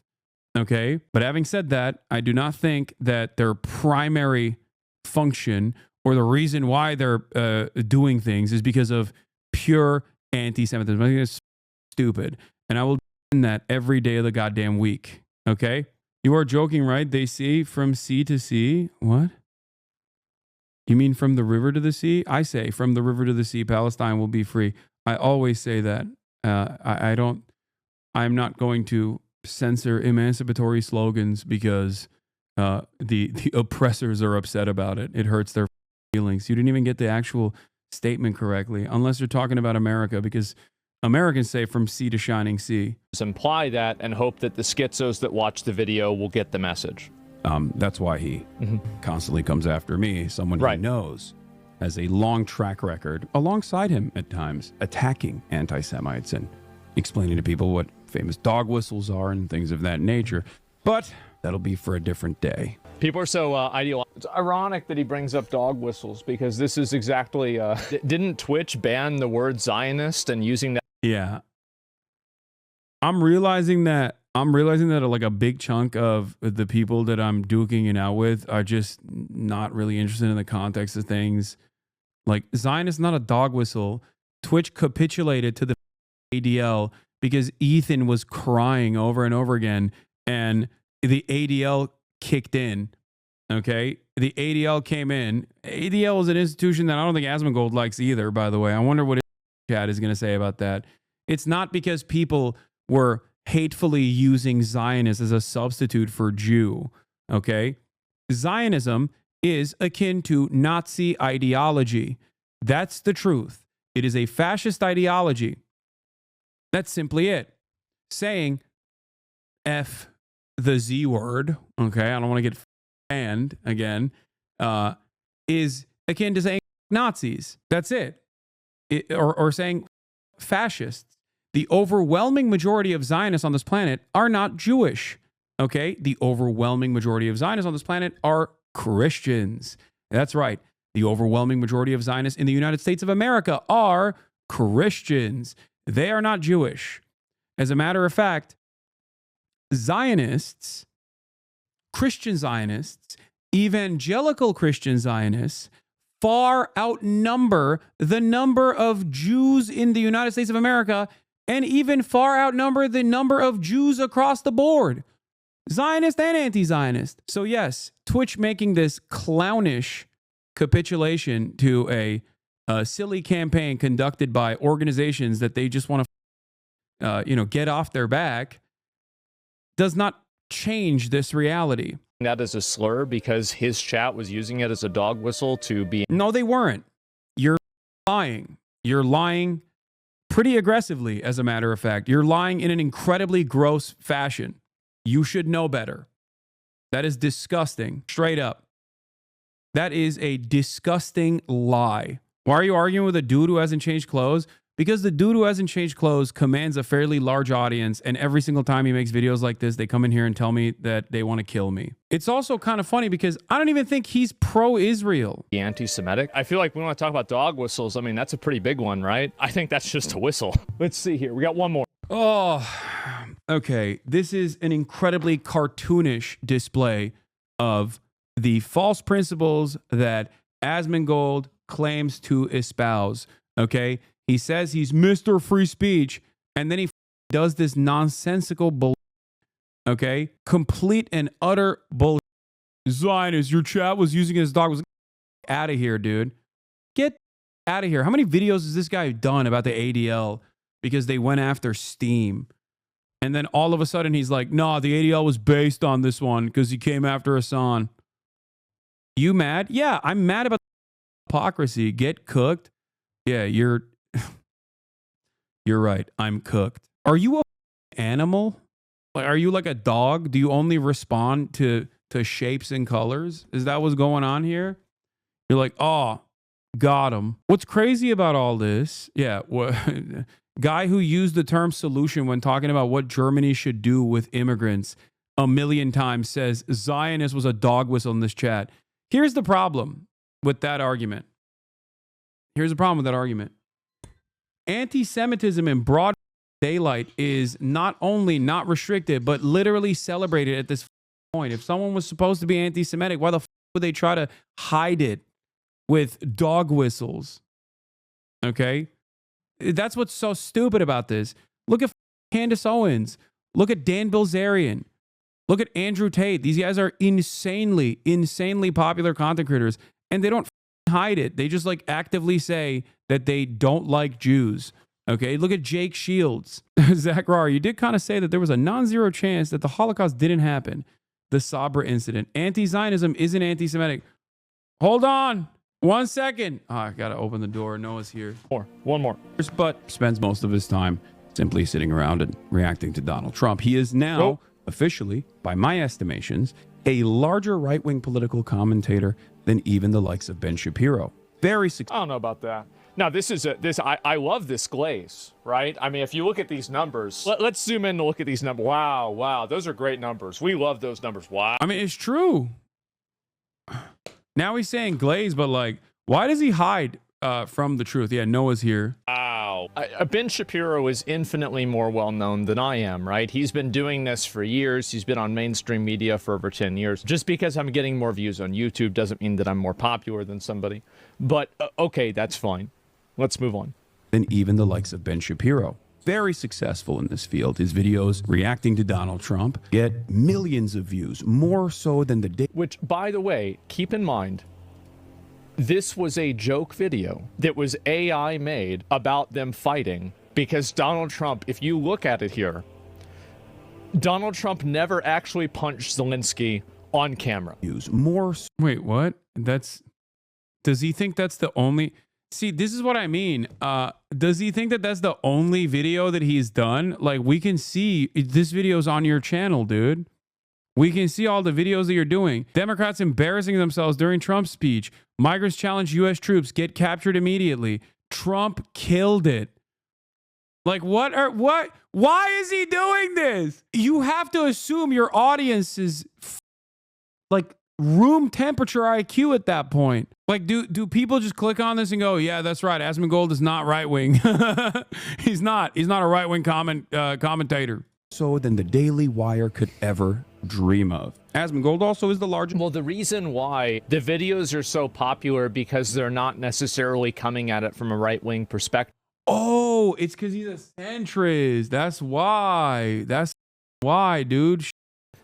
Speaker 1: Okay. But having said that, I do not think that their primary function or the reason why they're doing things is because of pure anti-Semitism. I think it's stupid. And I will do that every day of the goddamn week. Okay? You are joking, right? They say from sea to sea. What? You mean from the river to the sea? I say from the river to the sea, Palestine will be free. I always say that. I'm not going to censor emancipatory slogans because the oppressors are upset about it. It hurts their feelings. You didn't even get the actual statement correctly, unless you're talking about America, because Americans say from sea to shining sea.
Speaker 2: Imply that and hope that the schizos that watch the video will get the message.
Speaker 1: That's why he constantly comes after me, someone he knows has a long track record alongside him at times, attacking anti-Semites and explaining to people what famous dog whistles are and things of that nature. But that'll be for a different day.
Speaker 2: People are so ideological. It's ironic that he brings up dog whistles because this is exactly, didn't Twitch ban the word Zionist and using that?
Speaker 1: Yeah. I'm realizing that like a big chunk of the people that I'm duking it out with are just not really interested in the context of things. Like, Zionist is not a dog whistle. Twitch capitulated to the ADL because Ethan was crying over and over again, and the ADL kicked in. Okay? The ADL came in. ADL is an institution that I don't think Asmongold likes either, by the way. I wonder what his chat is going to say about that. It's not because people were hatefully using Zionist as a substitute for Jew. Okay? Zionism is akin to Nazi ideology. That's the truth. It is a fascist ideology. That's simply it. Saying F the Z word, okay, I don't want to get banned again, is akin to saying Nazis. That's it. Or saying fascists. The overwhelming majority of Zionists on this planet are not Jewish. Okay? The overwhelming majority of Zionists on this planet are Christians. That's right. The overwhelming majority of Zionists in the United States of America are Christians. They are not Jewish. As a matter of fact, Zionists, Christian Zionists, evangelical Christian Zionists far outnumber the number of Jews in the United States of America and even far outnumber the number of Jews across the board. Zionist and anti-Zionist. So yes, Twitch making this clownish capitulation to a silly campaign conducted by organizations that they just want to, get off their back does not change this reality.
Speaker 2: That is a slur because his chat was using it as a dog whistle to be.
Speaker 1: No, they weren't. You're lying. You're lying pretty aggressively, as a matter of fact. You're lying in an incredibly gross fashion. You should know better. That is disgusting. Straight up. That is a disgusting lie. Why are you arguing with a dude who hasn't changed clothes? Because the dude who hasn't changed clothes commands a fairly large audience, and every single time he makes videos like this, they come in here and tell me that they want to kill me. It's also kind of funny because I don't even think he's pro-Israel.
Speaker 2: Anti-Semitic. I feel like we want to talk about dog whistles. I mean, that's a pretty big one, right? I think that's just a whistle. Let's see here. We got one more.
Speaker 1: Oh, okay. This is an incredibly cartoonish display of the false principles that Asmongold claims to espouse. Okay? He says he's Mr. Free Speech, and then he does this nonsensical bullshit. Okay? Complete and utter bullshit. Zionist, your chat was using his dog. Out of here, dude. Get out of here. How many videos has this guy done about the ADL because they went after Steam? And then all of a sudden he's like, nah, the ADL was based on this one because he came after Hasan. You mad? Yeah, I'm mad about hypocrisy. Get cooked. Yeah, you're right. I'm cooked. Are you an animal? Like, are you like a dog? Do you only respond to shapes and colors? Is that what's going on here? You're like, oh, got him. What's crazy about all this? Yeah, guy who used the term solution when talking about what Germany should do with immigrants a million times says Zionist was a dog whistle in this chat. Here's the problem with that argument. Anti-Semitism in broad daylight is not only not restricted, but literally celebrated at this point. If someone was supposed to be anti-Semitic, why the would they try to hide it with dog whistles? Okay? That's what's so stupid about this. Look at Candace Owens. Look at Dan Bilzerian. Look at Andrew Tate. These guys are insanely popular content creators, and they don't hide it. They just like actively say that they don't like Jews. Okay, look at Jake Shields. Zach Rar, you did kind of say that there was a non-zero chance that the Holocaust didn't happen. The Sabra incident. Anti-Zionism isn't anti-Semitic. Hold on. 1 second. Oh, I got to open the door. Noah's here.
Speaker 2: One more.
Speaker 1: But spends most of his time simply sitting around and reacting to Donald Trump. He is now officially, by my estimations, a larger right-wing political commentator than even the likes of Ben Shapiro. Very successful.
Speaker 9: I don't know about that. Now, I love this glaze, right? I mean, if you look at these numbers, let's zoom in to look at these numbers. Wow, those are great numbers. We love those numbers. Wow.
Speaker 1: I mean, it's true. Now he's saying glaze, but like, why does he hide from the truth? Yeah, Noah's here.
Speaker 9: Wow. Ben Shapiro is infinitely more well-known than I am, right? He's been doing this for years. He's been on mainstream media for over 10 years. Just because I'm getting more views on YouTube doesn't mean that I'm more popular than somebody. But, okay, that's fine. Let's move on.
Speaker 1: Than even the likes of Ben Shapiro. Very successful in this field. His videos reacting to Donald Trump get millions of views, more so than the day.
Speaker 9: Which, by the way, keep in mind, this was a joke video that was AI made about them fighting because Donald Trump, if you look at it here, Donald Trump never actually punched Zelensky on camera.
Speaker 1: Wait, what? Does he think that's the only... See, this is what I mean. Does he think that that's the only video that he's done? Like, we can see this video's on your channel, dude. We can see all the videos that you're doing. Democrats embarrassing themselves during Trump's speech. Migrants challenge U.S. troops, get captured immediately. Trump killed it. Like, what? Why is he doing this? You have to assume your audience is like room temperature IQ at that point. Like, do people just click on this and go, yeah, that's right, Asmongold is not right-wing. He's not a right-wing commentator. So than the Daily Wire could ever dream of. Asmongold also is the largest.
Speaker 9: Well, the reason why the videos are so popular because they're not necessarily coming at it from a right-wing perspective.
Speaker 1: Oh, it's because he's a centrist. That's why, dude.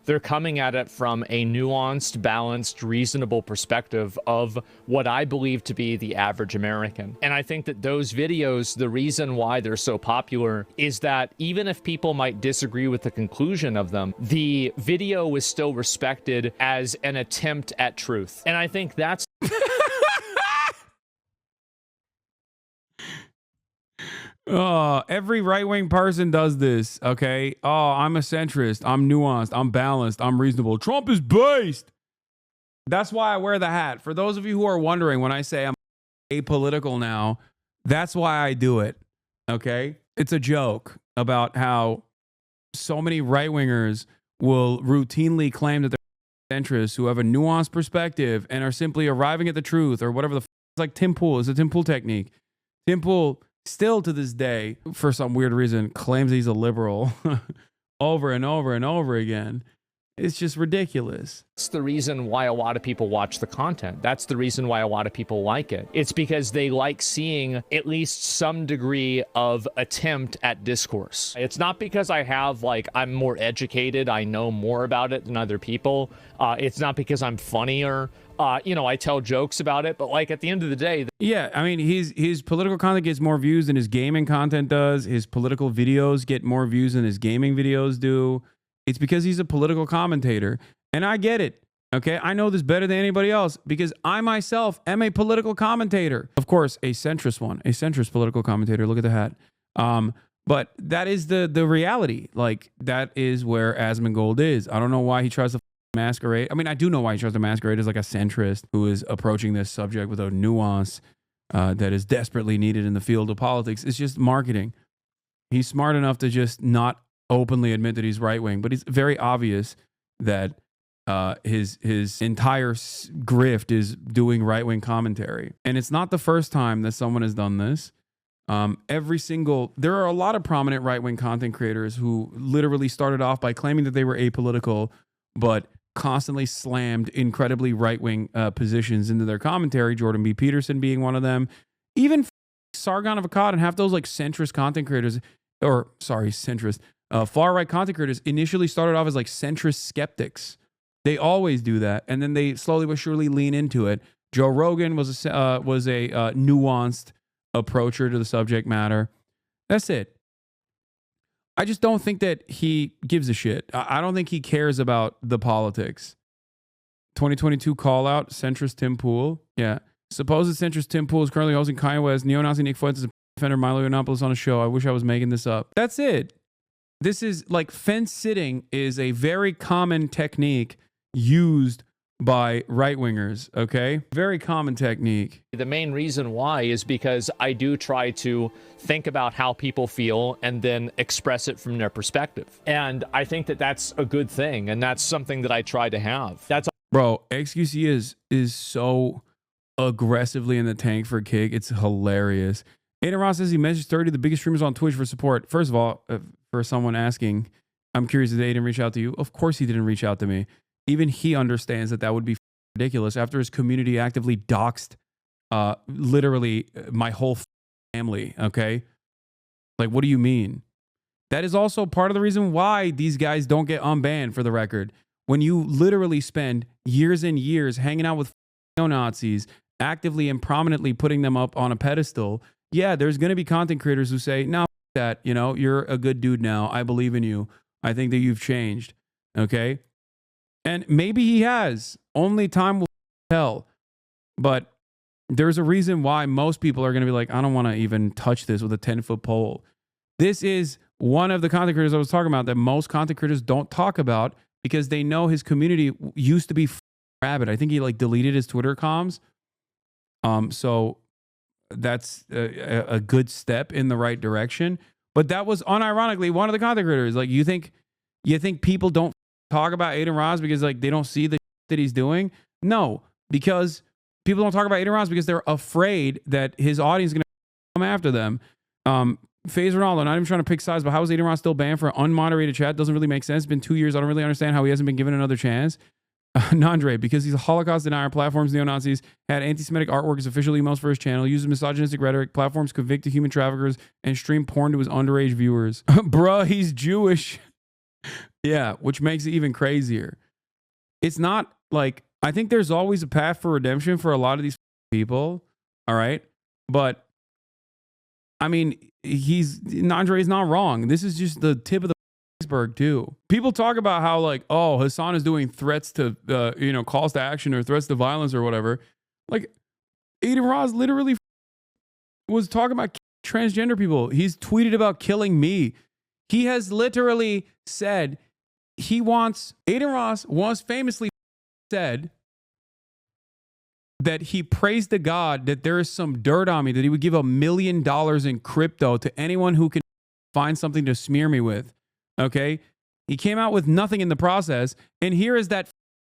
Speaker 9: They're coming at it from a nuanced, balanced, reasonable perspective of what I believe to be the average American. And I think that those videos, the reason why they're so popular is that even if people might disagree with the conclusion of them, the video is still respected as an attempt at truth. And I think that's...
Speaker 1: Every right-wing person does this, okay? Oh, I'm a centrist. I'm nuanced. I'm balanced. I'm reasonable. Trump is based. That's why I wear the hat. For those of you who are wondering when I say I'm apolitical now, that's why I do it, okay? It's a joke about how so many right-wingers will routinely claim that they're centrists who have a nuanced perspective and are simply arriving at the truth or whatever it's like Tim Pool. It's a Tim Pool technique. Tim Pool still to this day, for some weird reason, claims he's a liberal over and over and over again. It's just ridiculous.
Speaker 9: That's the reason why a lot of people watch the content. That's the reason why a lot of people like it. It's because they like seeing at least some degree of attempt at discourse. It's not because I'm more educated, I know more about it than other people. It's not because I'm funnier. I tell jokes about it, but like at the end of the day.
Speaker 1: Yeah, I mean, his political content gets more views than his gaming content does. His political videos get more views than his gaming videos do. It's because he's a political commentator. And I get it. Okay, I know this better than anybody else because I myself am a political commentator. Of course, a centrist one, a centrist political commentator. Look at the hat. But that is the reality. Like, that is where Asmongold is. I don't know why he tries to masquerade. I mean, I do know why he tries to masquerade as like a centrist who is approaching this subject with a nuance that is desperately needed in the field of politics. It's just marketing. He's smart enough to just not openly admit that he's right-wing, but it's very obvious that his entire grift is doing right-wing commentary. And it's not the first time that someone has done this. There are a lot of prominent right-wing content creators who literally started off by claiming that they were apolitical, but constantly slammed incredibly right-wing positions into their commentary. Jordan B. Peterson being one of them. Even Sargon of Akkad and half those like centrist content creators, or sorry, centrist, far right content creators initially started off as like centrist skeptics. They always do that, and then they slowly but surely lean into it. Joe Rogan was a nuanced approacher to the subject matter. That's it. I just don't think that he gives a shit. I don't think he cares about the politics. 2022 call out, centrist Tim Pool. Yeah. Supposed centrist Tim Pool is currently hosting Kanye West, neo-Nazi Nick Fuentes, and defender Milo Yiannopoulos on a show. I wish I was making this up. That's it. This is like fence sitting is a very common technique used by right-wingers, okay? Very common technique.
Speaker 2: The main reason why is because I do try to think about how people feel and then express it from their perspective. And I think that that's a good thing, and that's something that I try to have. That's
Speaker 1: Bro, XQC is so aggressively in the tank for Kick. It's hilarious. Aiden Ross says he messaged 30 of the biggest streamers on Twitch for support. First of all, for someone asking, I'm curious, did Aiden reach out to you? Of course he didn't reach out to me. Even he understands that that would be ridiculous after his community actively doxed literally my whole family, okay? Like, what do you mean? That is also part of the reason why these guys don't get unbanned, for the record. When you literally spend years and years hanging out with neo-Nazis, actively and prominently putting them up on a pedestal, yeah, there's going to be content creators who say, no, that, you know, you're a good dude now. I believe in you. I think that you've changed, okay? And maybe he has. Only time will tell. But there's a reason why most people are going to be like, I don't want to even touch this with a 10-foot pole. This is one of the content creators I was talking about that most content creators don't talk about because they know his community used to be rabid. I think he like deleted his Twitter comms. So that's a good step in the right direction. But that was unironically one of the content creators. Like, you think people don't talk about Aiden Ross because like they don't see the that he's doing? No, because people don't talk about Aiden Ross because they're afraid that his audience is going to come after them. FaZe Ronaldo, not even trying to pick sides, but how is Aiden Ross still banned for unmoderated chat? Doesn't really make sense. It's been 2 years. I don't really understand how he hasn't been given another chance. Nandre, because he's a Holocaust denier, platforms neo-Nazis, had anti-Semitic artwork as official emails for his channel, uses misogynistic rhetoric, platforms convicted human traffickers, and stream porn to his underage viewers. Bruh, he's Jewish. Yeah, which makes it even crazier. It's not like, I think there's always a path for redemption for a lot of these people, all right? But, I mean, Nandre is not wrong. This is just the tip of the iceberg too. People talk about how like, oh, Hasan is doing threats to, calls to action or threats to violence or whatever. Like, Aiden Ross literally was talking about transgender people. He's tweeted about killing me. He has literally said Aiden Ross once famously said that he prays to God that there is some dirt on me, that he would give $1 million in crypto to anyone who can find something to smear me with. Okay? He came out with nothing in the process. And here is that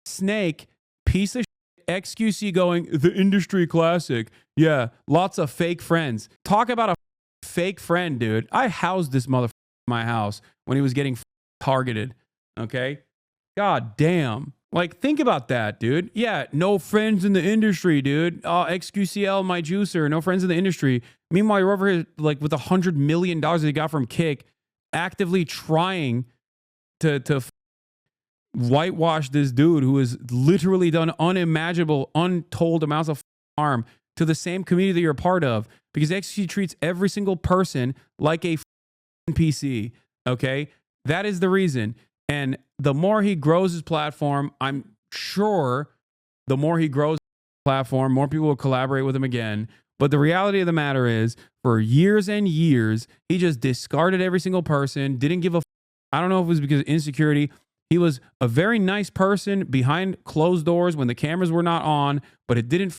Speaker 1: snake piece of shit, XQC going, the industry classic. Yeah, lots of fake friends. Talk about a fake friend, dude. I housed this motherfucker in my house when he was getting targeted. Okay? God damn. Like, think about that, dude. Yeah, no friends in the industry, dude. XQCL, my juicer, no friends in the industry. Meanwhile, you're over here, like, with $100 million that you got from Kick, actively trying to whitewash this dude who has literally done unimaginable, untold amounts of harm to the same community that you're a part of, because XQC treats every single person like a NPC, okay? That is the reason. And the more he grows his platform, I'm sure the more he grows his platform, more people will collaborate with him again. But the reality of the matter is, for years and years, he just discarded every single person, didn't give a I don't know if it was because of insecurity. He was a very nice person behind closed doors when the cameras were not on, but it didn't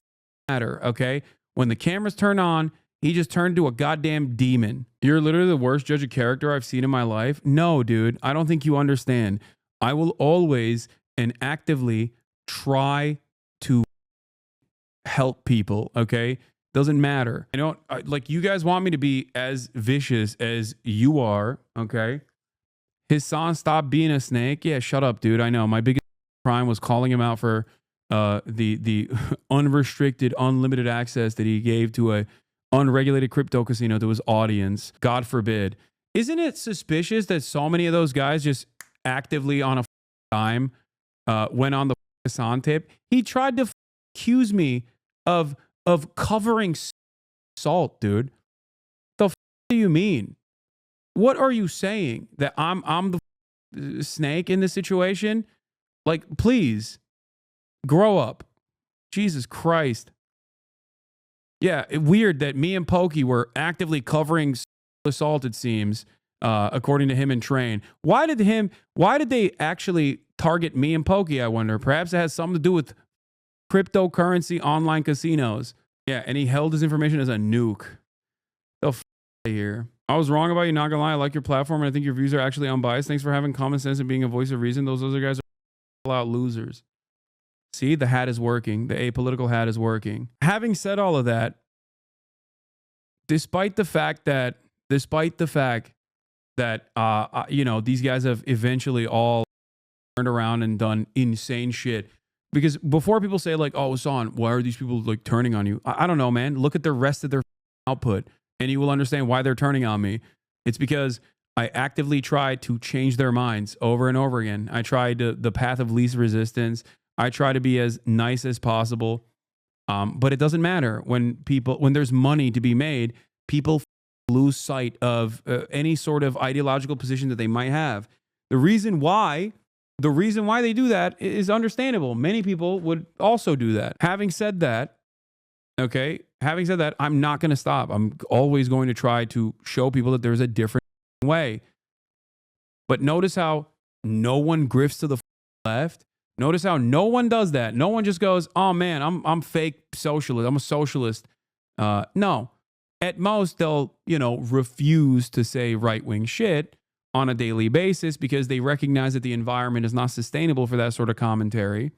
Speaker 1: matter, okay? When the cameras turned on, he just turned into a goddamn demon. You're literally the worst judge of character I've seen in my life. No, dude, I don't think you understand. I will always and actively try to help people, okay? Doesn't matter. I don't, like, you guys want me to be as vicious as you are, okay? His son stopped being a snake. Yeah, shut up, dude. I know. My biggest crime was calling him out for the unrestricted, unlimited access that he gave to unregulated crypto casino to his audience. God forbid. Isn't it suspicious that so many of those guys just actively on a dime went on the Hasan tip? He tried to accuse me of covering salt, dude. The do you mean? What are you saying? That I'm the snake in this situation? Like, please grow up. Jesus Christ. Yeah, weird that me and Pokey were actively covering assault, it seems, according to him and Train. Why did they actually target me and Pokey, I wonder? Perhaps it has something to do with cryptocurrency online casinos. Yeah, and he held his information as a nuke. The f here. I was wrong about you, not gonna lie. I like your platform and I think your views are actually unbiased. Thanks for having common sense and being a voice of reason. Those other guys are out losers. See, the hat is working. The apolitical hat is working. Having said all of that, despite the fact that you know, these guys have eventually all turned around and done insane shit. Because before people say like, oh, Hassan, why are these people like turning on you? I don't know, man. Look at the rest of their output and you will understand why they're turning on me. It's because I actively tried to change their minds over and over again. I tried the path of least resistance. I try to be as nice as possible. But it doesn't matter when there's money to be made, people lose sight of any sort of ideological position that they might have. The reason why they do that is understandable. Many people would also do that. Having said that, I'm not going to stop. I'm always going to try to show people that there's a different way. But notice how no one grifts to the left. Notice how no one does that. No one just goes, oh man, I'm fake socialist. I'm a socialist. No. At most, they'll, refuse to say right-wing shit on a daily basis because they recognize that the environment is not sustainable for that sort of commentary.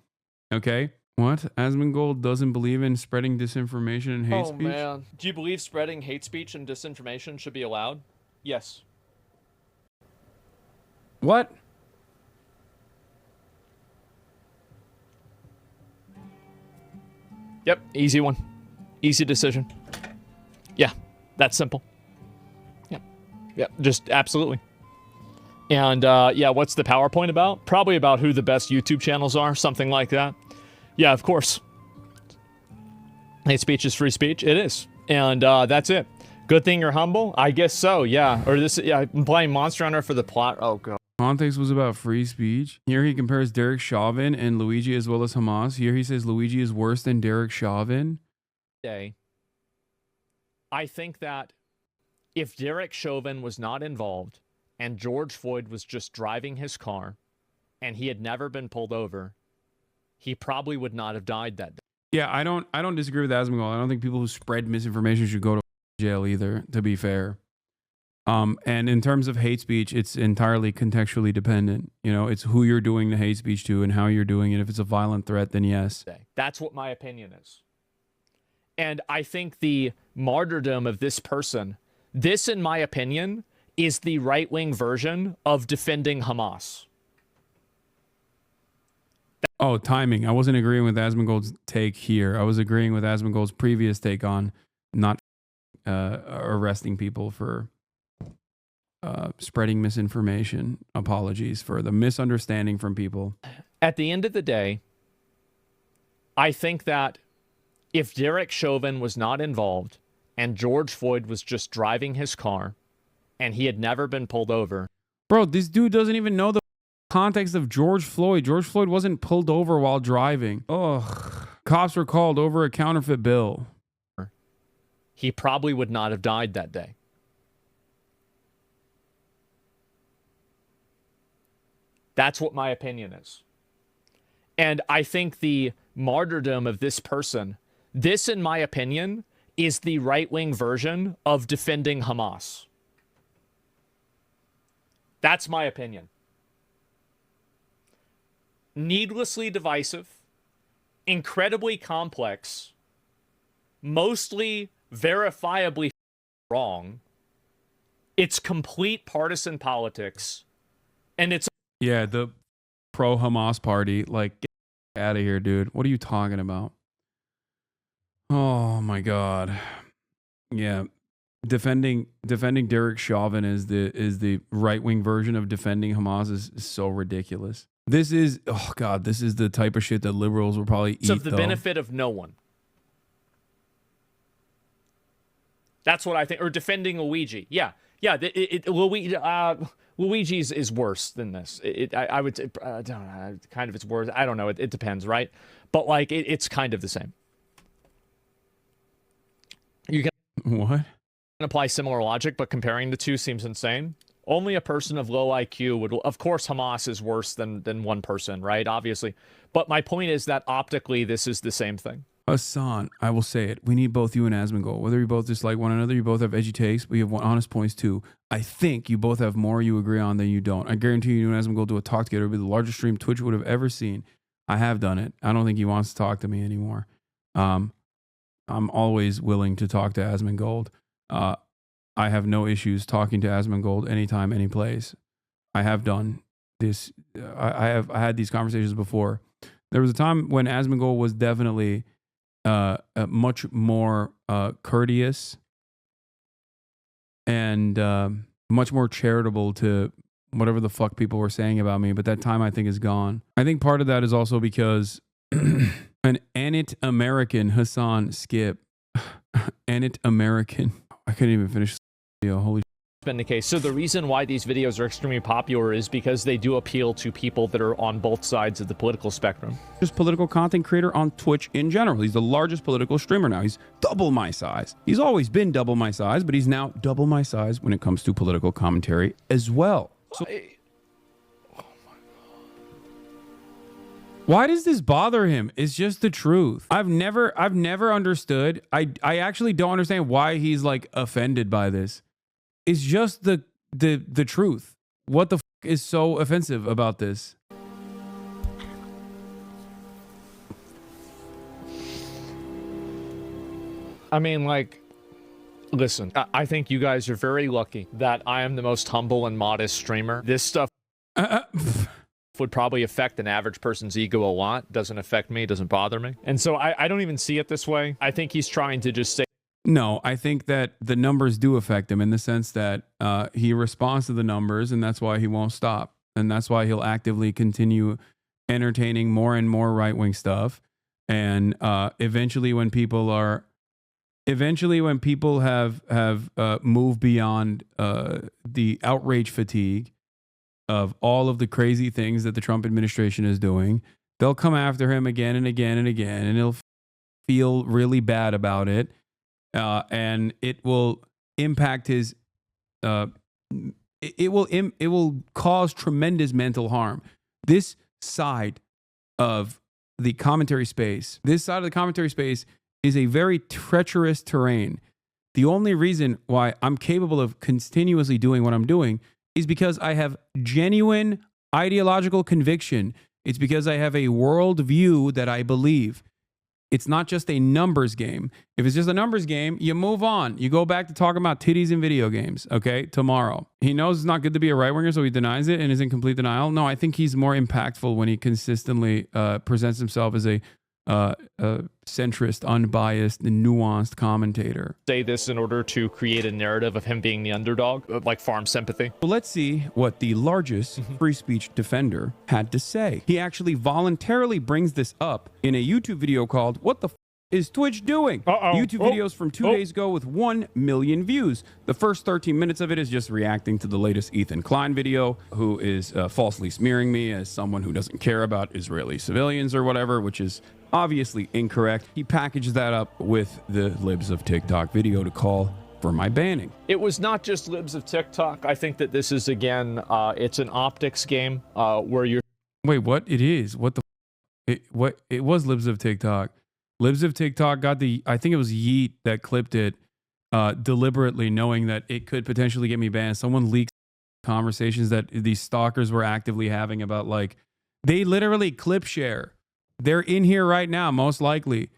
Speaker 1: Okay? What? Asmongold doesn't believe in spreading disinformation and hate speech?
Speaker 9: Oh man. Do you believe spreading hate speech and disinformation should be allowed? Yes.
Speaker 1: What?
Speaker 9: Yep, easy one. Easy decision. Yeah, that's simple. Yeah, just absolutely. And yeah, what's the PowerPoint about? Probably about who the best YouTube channels are, something like that. Yeah, of course. Hate speech is free speech. It is. And that's it. Good thing you're humble? I guess so, yeah. Or I'm playing Monster Hunter for the plot. Oh, God.
Speaker 1: Context was about free speech. Here he compares Derek Chauvin and Luigi as well as Hamas. Here he says Luigi is worse than Derek Chauvin.
Speaker 9: I think that if Derek Chauvin was not involved and George Floyd was just driving his car and he had never been pulled over, he probably would not have died that day.
Speaker 1: Yeah, I don't disagree with Asmongold. I don't think people who spread misinformation should go to jail either, to be fair. And in terms of hate speech, it's entirely contextually dependent. It's who you're doing the hate speech to and how you're doing it. If it's a violent threat, then yes.
Speaker 9: That's what my opinion is. And I think the martyrdom of this person, this, in my opinion, is the right-wing version of defending Hamas.
Speaker 1: Oh, timing. I wasn't agreeing with Asmongold's take here. I was agreeing with Asmongold's previous take on not arresting people for spreading misinformation. Apologies for the misunderstanding from people.
Speaker 9: At the end of the day, I think that if Derek Chauvin was not involved and George Floyd was just driving his car and he had never been pulled over.
Speaker 1: Bro, this dude doesn't even know the context of George Floyd. George Floyd wasn't pulled over while driving. Ugh. Cops were called over a counterfeit bill.
Speaker 9: He probably would not have died that day. That's what my opinion is. And I think the martyrdom of this person, this, in my opinion, is the right-wing version of defending Hamas. That's my opinion. Needlessly divisive, incredibly complex, mostly verifiably wrong. It's complete partisan politics, and it's...
Speaker 1: Yeah, the pro-Hamas party, like, get out of here, dude. What are you talking about? Oh, my God. Yeah. Defending Derek Chauvin is the right-wing version of defending Hamas is so ridiculous. This is this is the type of shit that liberals will probably eat.
Speaker 2: So the
Speaker 1: though.
Speaker 2: benefit of no one. That's what I think. Or defending Luigi. Yeah. Luigi's is worse than this. I would I don't know, kind of it's worse. I don't know. It depends, right? But like it's kind of the same. You can
Speaker 1: what?
Speaker 2: Apply similar logic, but comparing the two seems insane. Only a person of low IQ would. Of course, Hamas is worse than one person, right? Obviously, but my point is that optically, this is the same thing.
Speaker 1: Hassan, I will say it. We need both you and Asmongold. Whether you both dislike one another, you both have edgy takes, but you have honest points too. I think you both have more you agree on than you don't. I guarantee you and Asmongold do a talk together. It would be the largest stream Twitch would have ever seen. I have done it. I don't think he wants to talk to me anymore. I'm always willing to talk to Asmongold. I have no issues talking to Asmongold anytime, any place. I have done this. I had these conversations before. There was a time when Asmongold was definitely much more courteous and much more charitable to whatever the fuck people were saying about me. But that time I think is gone. I think part of that is also because an Anit-American Hassan Skip. Anit-American. I couldn't even finish the video. Holy
Speaker 2: Been the case. So the reason why these videos are extremely popular is because they do appeal to people that are on both sides of the political spectrum.
Speaker 1: Just political content creator on Twitch in general. He's the largest political streamer now. He's double my size. He's always been double my size, but he's now double my size when it comes to political commentary as well. So, why does this bother him? It's just the truth. I've never understood. I actually don't understand why he's like offended by this. It's just the truth. What the f is so offensive about this?
Speaker 2: I mean, like, listen, I think you guys are very lucky that I am the most humble and modest streamer. This stuff would probably affect an average person's ego a lot. Doesn't affect me, doesn't bother me. And so I don't even see it this way. I think he's trying to just say,
Speaker 1: no, I think that the numbers do affect him in the sense that he responds to the numbers, and that's why he won't stop. And that's why he'll actively continue entertaining more and more right-wing stuff. And eventually when people have moved beyond the outrage fatigue of all of the crazy things that the Trump administration is doing, they'll come after him again and again and again, and he'll feel really bad about it. And it will impact his, it will cause tremendous mental harm. This side of the commentary space is a very treacherous terrain. The only reason why I'm capable of continuously doing what I'm doing is because I have genuine ideological conviction. It's because I have a worldview that I believe. It's not just a numbers game. If it's just a numbers game, you move on. You go back to talking about titties in video games, okay, tomorrow. He knows it's not good to be a right-winger, so he denies it and is in complete denial. No, I think he's more impactful when he consistently presents himself as a centrist, unbiased, and nuanced commentator.
Speaker 2: Say this in order to create a narrative of him being the underdog, like farm sympathy.
Speaker 1: So let's see what the largest free speech defender had to say. He actually voluntarily brings this up in a YouTube video called "What the F is Twitch Doing?" YouTube videos from 2 days ago with 1 million views. The first 13 minutes of it is just reacting to the latest Ethan Klein video, who is falsely smearing me as someone who doesn't care about Israeli civilians or whatever, which is obviously incorrect. He packaged that up with the Libs of TikTok video to call for my banning.
Speaker 2: It was not just Libs of TikTok. I think that this is, again, it's an optics game where you're...
Speaker 1: Wait, what? It is? What the... It was Libs of TikTok. Libs of TikTok got the... I think it was Yeet that clipped it deliberately, knowing that it could potentially get me banned. Someone leaked conversations that these stalkers were actively having about, like... They literally clip share. They're in here right now, most likely,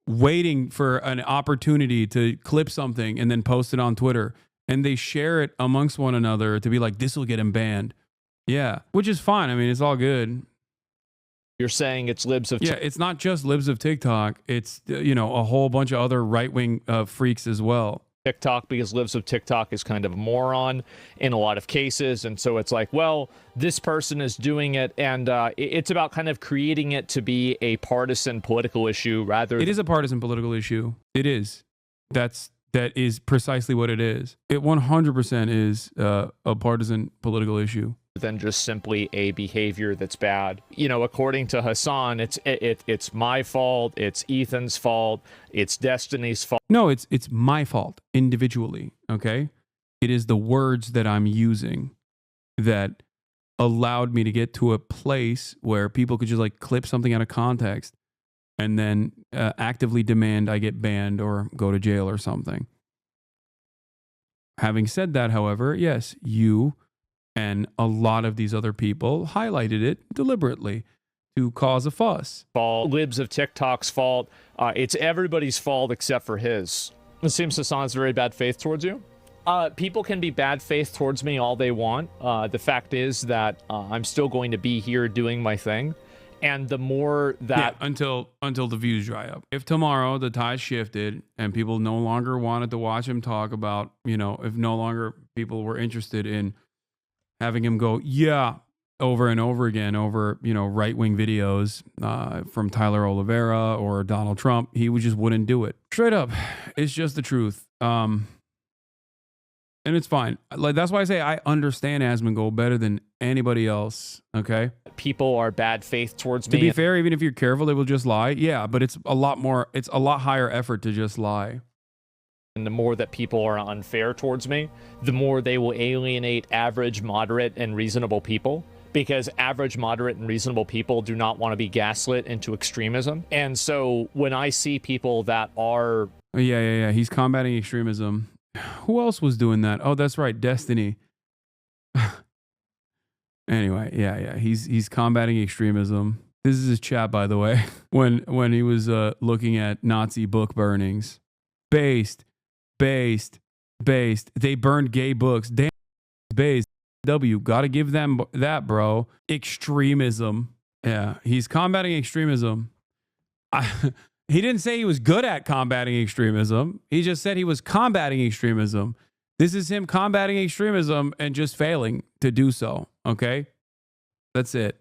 Speaker 1: waiting for an opportunity to clip something and then post it on Twitter. And they share it amongst one another to be like, this will get him banned. Yeah, which is fine. I mean, it's all good.
Speaker 2: You're saying it's libs of
Speaker 1: Yeah, it's not just libs of TikTok. It's, you know, a whole bunch of other right-wing freaks as well.
Speaker 2: TikTok, because libs of TikTok is kind of a moron in a lot of cases. And so it's like, well, this person is doing it. And it's about kind of creating it to be a partisan political issue rather
Speaker 1: It is a partisan political issue. It is. That is precisely what it is. It 100% is a partisan political issue.
Speaker 2: than just simply a behavior that's bad. You know, according to Hasan, it's my fault, it's Ethan's fault, it's Destiny's fault.
Speaker 1: No, it's my fault individually, okay? It is the words that I'm using that allowed me to get to a place where people could just like clip something out of context and then actively demand I get banned or go to jail or something. Having said that, however, yes, you and a lot of these other people highlighted it deliberately to cause a fuss.
Speaker 2: Libs of TikTok's fault. It's everybody's fault except for his. It seems Hasan's very bad faith towards you. People can be bad faith towards me all they want. The fact is that I'm still going to be here doing my thing. And the more that...
Speaker 1: Yeah, until the views dry up. If tomorrow the tide shifted and people no longer wanted to watch him talk about, you know, if no longer people were interested in having him go, yeah, over and over again over, you know, right-wing videos from Tyler Oliveira or Donald Trump, he just wouldn't do it. Straight up. It's just the truth. And it's fine. Like, that's why I say I understand Asmongold better than anybody else, okay?
Speaker 2: People are bad faith towards me.
Speaker 1: To be fair, even if you're careful, they will just lie. Yeah, but it's a lot higher effort to just lie.
Speaker 2: And the more that people are unfair towards me, the more they will alienate average, moderate, and reasonable people. Because average, moderate, and reasonable people do not want to be gaslit into extremism. And so when I see people that are...
Speaker 1: Yeah. He's combating extremism. Who else was doing that? Oh, that's right, Destiny. Anyway, yeah. He's combating extremism. This is his chat, by the way. When he was looking at Nazi book burnings. Based. They burned gay books. Damn, based. Gotta give them that, bro. Extremism. Yeah, he's combating extremism. He didn't say he was good at combating extremism. He just said he was combating extremism. This is him combating extremism and just failing to do so. Okay? That's it.